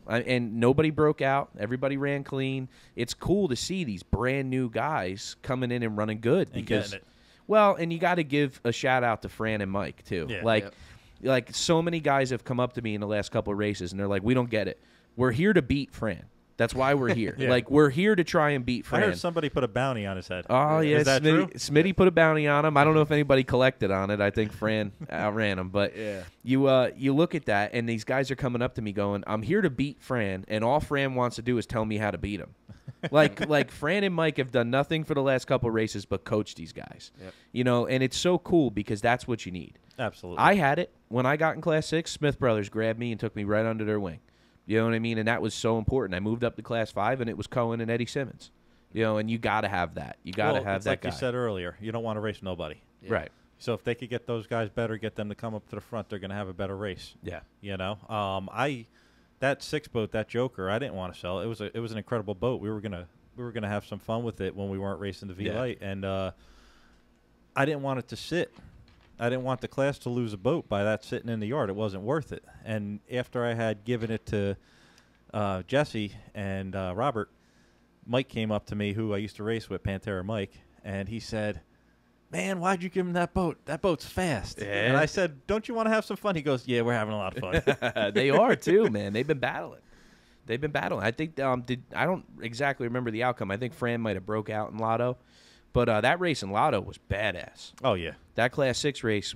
And nobody broke out. Everybody ran clean. It's cool to see these brand new guys coming in and running good. Because, well, and you got to give a shout out to Fran and Mike, too. Yeah. Like, so many guys have come up to me in the last couple of races, and they're like, we don't get it. We're here to beat Fran. That's why we're here. Yeah. Like, we're here to try and beat Fran. I heard somebody put a bounty on his head. Oh, yeah. Is that true? Smitty put a bounty on him. I don't know if anybody collected on it. I think Fran outran him. But Yeah. you look at that, and these guys are coming up to me going, I'm here to beat Fran, and all Fran wants to do is tell me how to beat him. like Fran and Mike have done nothing for the last couple of races but coach these guys. Yep. You know, and it's so cool because that's what you need. Absolutely. I had it. When I got in Class 6, Smith Brothers grabbed me and took me right under their wing. You know what I mean? And that was so important. I moved up to Class 5, and it was Cohen and Eddie Simmons. You know, and you got to have that. You got to have it's that like guy. you said earlier, you don't want to race nobody. Yeah. Right. So if they could get those guys better, get them to come up to the front, they're going to have a better race. Yeah. You know, that 6 boat, that Joker, I didn't want to sell. It was an incredible boat. We were gonna have some fun with it when we weren't racing the V Light, and I didn't want it to sit. I didn't want the class to lose a boat by that sitting in the yard. It wasn't worth it. And after I had given it to Jesse and Robert, Mike came up to me, who I used to race with, Pantera Mike, and he said, man, why'd you give him that boat? That boat's fast. Yeah. And I said, don't you want to have some fun? He goes, yeah, we're having a lot of fun. They are too, man. They've been battling. I think I don't exactly remember the outcome. I think Fran might have broke out in Lotto, but that race in Lotto was badass. Oh yeah, that Class 6 race,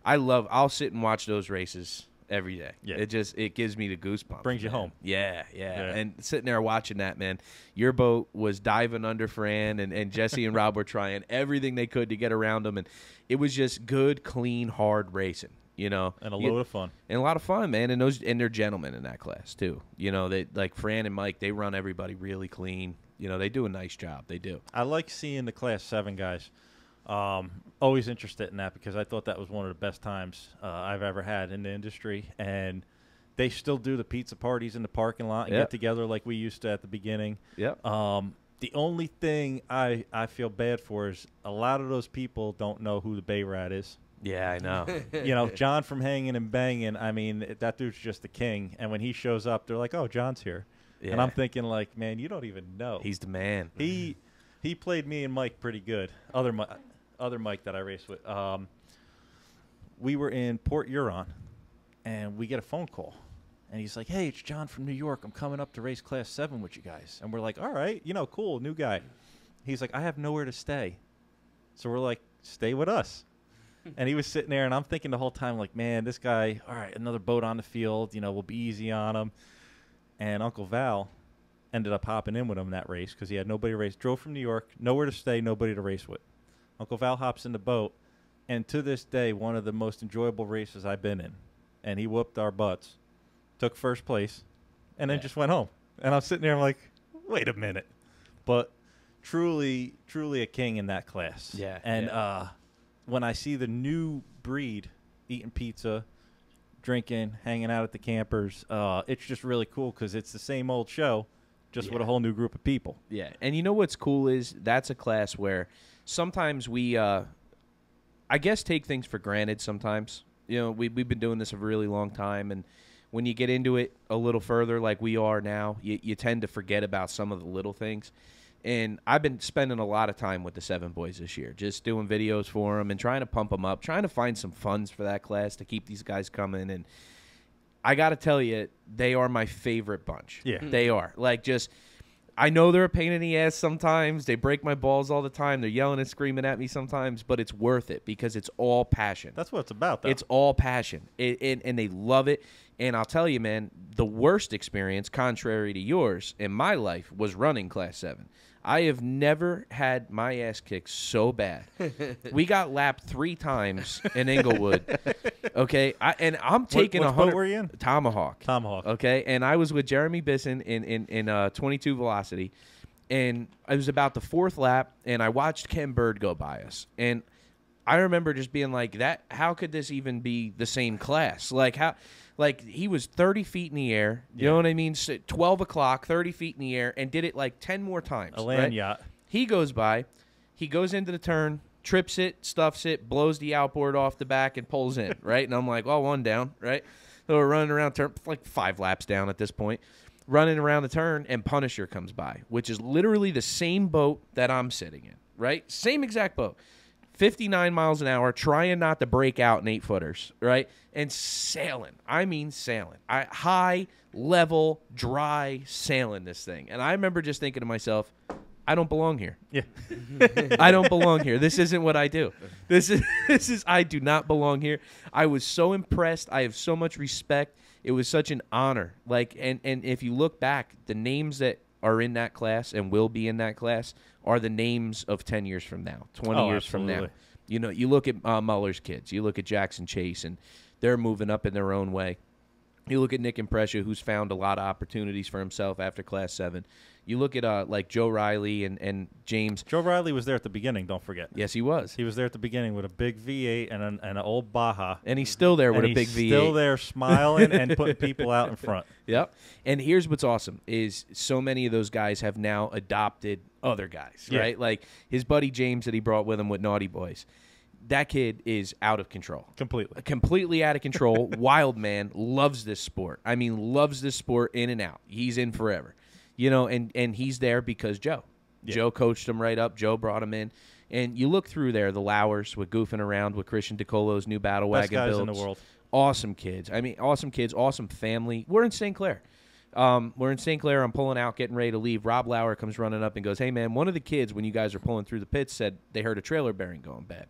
I'll sit and watch those races every day. Yeah. It gives me the goosebumps. Brings you man. home. Yeah. And sitting there watching that, man, your boat was diving under Fran, and Jesse and Rob were trying everything they could to get around them, and it was just good, clean, hard racing. You know, and a load of fun, and a lot of fun, man. And they're gentlemen in that class too. You know, they like Fran and Mike. They run everybody really clean. You know, they do a nice job. They do. I like seeing the Class 7 guys. Always interested in that because I thought that was one of the best times I've ever had in the industry. And they still do the pizza parties in the parking lot and get together like we used to at the beginning. Yep. The only thing I feel bad for is a lot of those people don't know who the Bay Rat is. Yeah, I know. You know, John from Hanging and Banging, I mean, that dude's just the king. And when he shows up, they're like, oh, John's here. Yeah. And I'm thinking, like, man, you don't even know. He's the man. He played me and Mike pretty good. Other Mike that I raced with. We were in Port Huron, and we get a phone call. And he's like, hey, it's John from New York. I'm coming up to race Class 7 with you guys. And we're like, all right, you know, cool, new guy. He's like, I have nowhere to stay. So we're like, stay with us. And he was sitting there, and I'm thinking the whole time, like, man, this guy, all right, another boat on the field, you know, we'll be easy on him. And Uncle Val ended up hopping in with him that race because he had nobody to race. Drove from New York, nowhere to stay, nobody to race with. Uncle Val hops in the boat, and to this day, one of the most enjoyable races I've been in. And he whooped our butts, took first place, and then just went home. And I'm sitting there, I'm like, wait a minute. But truly a king in that class. Yeah. And when I see the new breed eating pizza, drinking, hanging out at the campers, it's just really cool because it's the same old show, just with a whole new group of people. Yeah, and you know what's cool is that's a class where sometimes we, I guess, take things for granted sometimes. You know, we've been doing this a really long time, and when you get into it a little further like we are now, you tend to forget about some of the little things. And I've been spending a lot of time with the 7 boys this year, just doing videos for them and trying to pump them up, trying to find some funds for that class to keep these guys coming. And I got to tell you, they are my favorite bunch. Yeah. They are. Like, just, I know they're a pain in the ass sometimes. They break my balls all the time. They're yelling and screaming at me sometimes, but it's worth it because it's all passion. That's what it's about, though. It's all passion, and they love it. And I'll tell you, man, the worst experience, contrary to yours, in my life was running Class 7. I have never had my ass kicked so bad. We got lapped 3 times in Inglewood. Okay, I'm taking what 100. boat were you in? Tomahawk. Okay, and I was with Jeremy Bisson in 22 velocity, and I was about the 4th lap, and I watched Ken Bird go by us, and I remember just being like, "That how could this even be the same class? Like how?" Like, he was 30 feet in the air. You know what I mean? 12 o'clock, 30 feet in the air, and did it like 10 more times. A land yacht. He goes by. He goes into the turn, trips it, stuffs it, blows the outboard off the back, and pulls in, right? And I'm like, well, 1 down, right? So we're running around, turn like 5 laps down at this point. Running around the turn, and Punisher comes by, which is literally the same boat that I'm sitting in, right? Same exact boat. 59 miles an hour, trying not to break out in 8-footers, right? And sailing. I mean sailing. High, level, dry sailing this thing. And I remember just thinking to myself, I don't belong here. Yeah. I don't belong here. This isn't what I do. This is I do not belong here. I was so impressed. I have so much respect. It was such an honor. Like, and if you look back, the names that are in that class and will be in that class are the names of 10 years from now, 20 years from now. You know, you look at Muller's kids, you look at Jackson Chase, and they're moving up in their own way. You look at Nick Imprescia, who's found a lot of opportunities for himself after Class 7. You look at like Joe Riley and James. Joe Riley was there at the beginning, don't forget. Yes, he was. He was there at the beginning with a big V8 and an old Baja. And he's still there with a big V8. He's still there smiling and putting people out in front. Yep. And here's what's awesome is so many of those guys have now adopted other guys, right? Like his buddy James that he brought with him with Naughty Boys. That kid is out of control. Completely out of control. Wild man. Loves this sport. I mean, loves this sport in and out. He's in forever. You know, and he's there because Joe. Yeah. Joe coached him right up. Joe brought him in. And you look through there, the Lowers with goofing around with Christian DiColo's new battle wagon builds. Best guys in the world. Awesome kids. I mean, awesome kids, awesome family. We're in St. Clair. We're in St. Clair. I'm pulling out, getting ready to leave. Rob Lauer comes running up and goes, hey, man, one of the kids, when you guys are pulling through the pits, said they heard a trailer bearing going bad.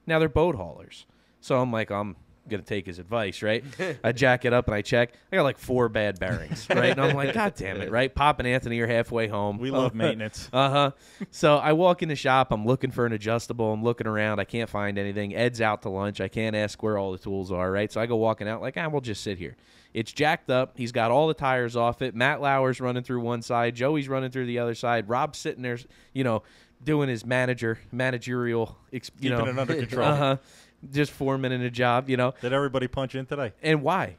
Now they're boat haulers. So I'm like, I'm going to take his advice, right? I jack it up and I check. I got like 4 bad bearings, right? And I'm like, God damn it, right? Pop and Anthony are halfway home. We love maintenance. So I walk in the shop. I'm looking for an adjustable. I'm looking around. I can't find anything. Ed's out to lunch. I can't ask where all the tools are, right? So I go walking out like, we'll just sit here. It's jacked up. He's got all the tires off it. Matt Lauer's running through one side. Joey's running through the other side. Rob's sitting there, you know, doing his managerial, Keeping it under control. Just foreman in a job, you know. Did everybody punch in today? And why?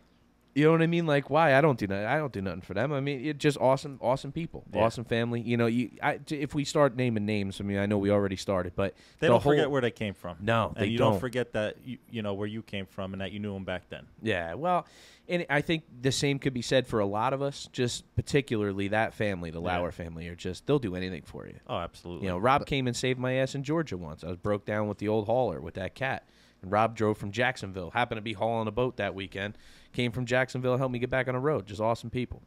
You know what I mean? Like, why? I don't do nothing for them. I mean, it's just awesome people, awesome family. You know, if we start naming names, I mean, I know we already started, but they don't forget where they came from. No, and you don't forget that you know where you came from and that you knew them back then. Yeah, well, and I think the same could be said for a lot of us. Just particularly that family, the Lauer family, are just they'll do anything for you. Oh, absolutely. You know, Rob came and saved my ass in Georgia once. I was broke down with the old hauler with that cat. And Rob drove from Jacksonville. Happened to be hauling a boat that weekend. Came from Jacksonville, helped me get back on the road. Just awesome people.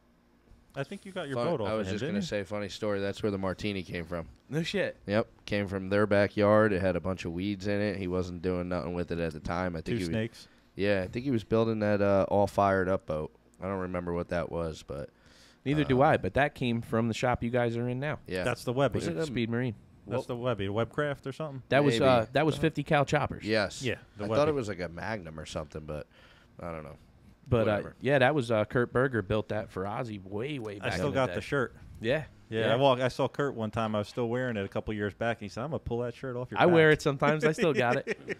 I think you got your boat off. I was just going to say, funny story. That's where the martini came from. No shit. Yep. Came from their backyard. It had a bunch of weeds in it. He wasn't doing nothing with it at the time. I think 2 snakes. Yeah, I think he was building that all fired up boat. I don't remember what that was, but. Neither do I, but that came from the shop you guys are in now. Yeah. That's the Webby. Was it Speed Marine? That's the Webby, Webcraft or something. That was 50 cal choppers. Yes. Yeah. I thought it was like a Magnum or something, but I don't know. But yeah, that was Kurt Berger built that for Ozzy way back. I still got the shirt. Yeah. I saw Kurt one time. I was still wearing it a couple years back, and he said, "I'm gonna pull that shirt off your back." I wear it sometimes. I still got it.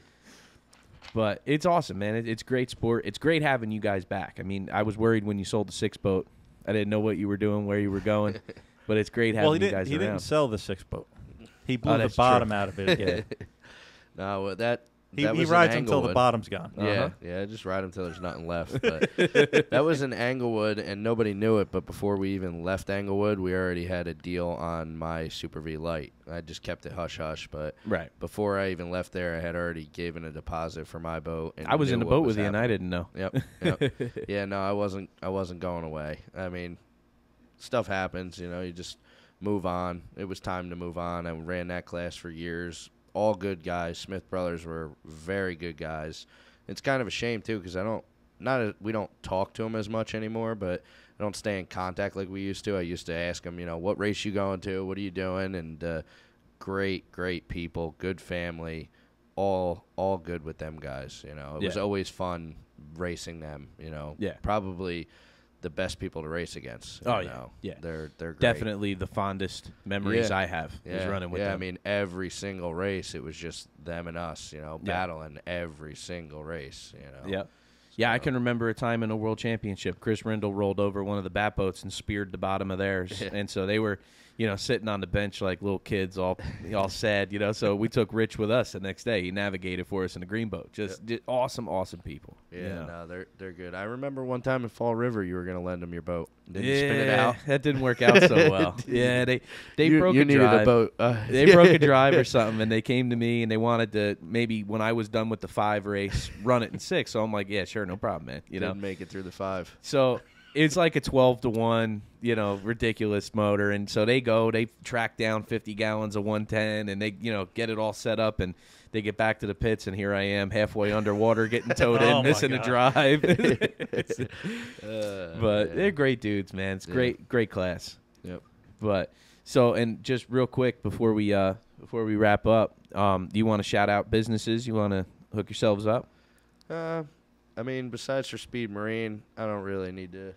But it's awesome, man. It's great sport. It's great having you guys back. I mean, I was worried when you sold the 6 boat. I didn't know what you were doing, where you were going, but it's great having you guys around. He didn't sell the 6 boat. He blew the bottom out of it. No, that He that was in rides until the Englewood. bottom's gone. Yeah, just ride until there's nothing left. But that was in Englewood, and nobody knew it. But before we even left Englewood, we already had a deal on my Super V Light. I just kept it hush hush. But Right. before I even left there, I had already given a deposit for my boat. And I was knew in the what boat was with you, and I happening. didn't know. Yep. Yeah, no, I wasn't going away. I mean, stuff happens. You just move on. It was time to move on. I ran that class for years. All good guys. Smith brothers were very good guys. It's kind of a shame too, because we don't talk to them as much anymore, but I don't stay in contact like we used to. I used to ask them, what race you going to? What are you doing? And great people, good family, all good with them guys. It was always fun racing them. Yeah. Probably the best people to race against. Oh, yeah. They're great. Definitely the fondest memories Yeah. I have is running with them. I mean, every single race, it was just them and us, battling every single race, Yeah. Yeah, I can remember a time in a World Championship, Chris Rindle rolled over one of the bat boats and speared the bottom of theirs. Yeah. And so they were, sitting on the bench like little kids, all sad, So we took Rich with us the next day. He navigated for us in the green boat. Just awesome people. Yeah, no, they're good. I remember one time in Fall River, you were going to lend them your boat. Didn't you spin it out? That didn't work out so well. Yeah, they broke you a needed drive. a boat. They broke a drive or something, and they came to me, and they wanted to maybe when I was done with the 5 race, run it in 6. So I'm like, yeah, sure, no problem, man. Didn't make it through the 5. So it's like a 12-to-1, ridiculous motor. And so they track down 50 gallons of 110, and they, get it all set up, and they get back to the pits, and here I am halfway underwater getting towed in, missing a drive. But they're great dudes, man. It's great class. Yep. But so, and just real quick before we wrap up, do you want to shout out businesses? You want to hook yourselves up? I mean, besides for Speed Marine, I don't really need to,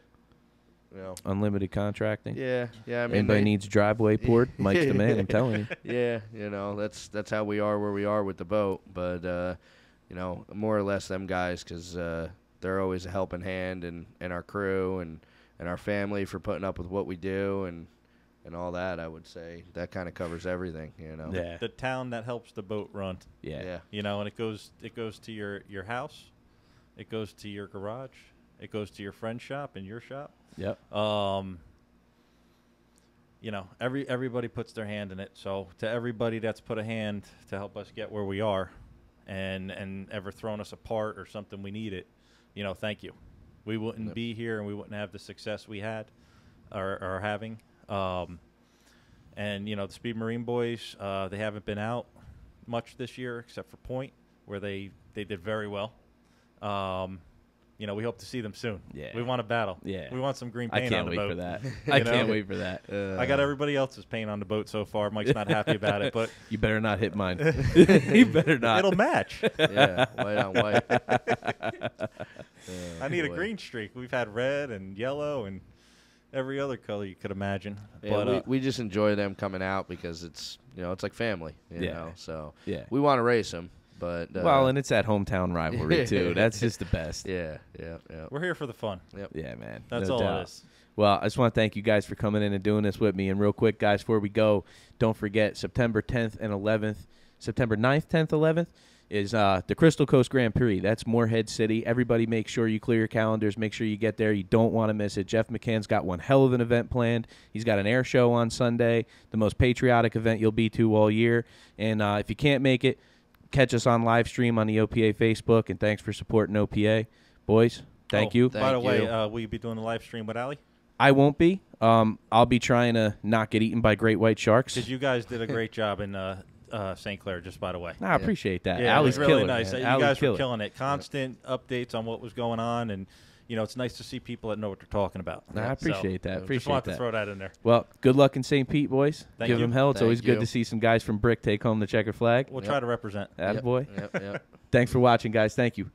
Unlimited contracting. Yeah. I mean, Anybody needs a driveway poured? Mike's the man. I'm telling you. Yeah, that's how we are where we are with the boat. But more or less them guys, because they're always a helping hand, and our crew and our family for putting up with what we do and all that. I would say that kind of covers everything. Yeah. The town that helps the boat run. Yeah. And it goes to your house, it goes to your garage, it goes to your friend's shop and your shop. Yep. Everybody puts their hand in it. So to everybody that's put a hand to help us get where we are, and ever thrown us apart or something we needed, thank you. We wouldn't be here, and we wouldn't have the success we had or are having. The Speed Marine boys, they haven't been out much this year except for Point, where they did very well. We hope to see them soon. Yeah. We want a battle. Yeah. We want some green I paint can't on the wait boat. for that. I can't wait for that. I got everybody else's paint on the boat so far. Mike's not happy about it, but You better not hit mine. You better not. it'll match. Yeah, white on white. I need a green streak. We've had red and yellow and every other color you could imagine. Yeah, But we just enjoy them coming out because it's it's like family. Yeah. So Yeah. we want to race them, but And it's that hometown rivalry too. That's just the best. yeah. we're here for the fun. Yeah, man. That's No all doubt. it is. Well, I just want to thank you guys for coming in and doing this with me. And real quick, guys, before we go, don't forget September 10th and 11th, September 9th, 10th, 11th is the Crystal Coast Grand Prix. That's Morehead City. Everybody make sure you clear your calendars. Make sure you get there. You don't want to miss it. Jeff McCann's got one hell of an event planned. He's got an air show on Sunday, the most patriotic event you'll be to all year. And if you can't make it, catch us on live stream on the OPA Facebook. And thanks for supporting OPA. Boys, thank you. By the Thank way, you. will you be doing the live stream with Allie? I won't be. I'll be trying to not get eaten by great white sharks. Because you guys did a great job in St. Clair, just by the way. I appreciate that. Yeah, it was Allie's really killer, nice. man. You Allie's guys were killer. killing it. Constant updates on what was going on, and it's nice to see people that know what they're talking about. I appreciate that. Just Appreciate wanted that. to throw that in there. Well, good luck in St. Pete, boys. Thank Give you. them hell. It's Thank always good you. to see some guys from Brick take home the checker flag. We'll try to represent. Attaboy. Yep. Thanks for watching, guys. Thank you.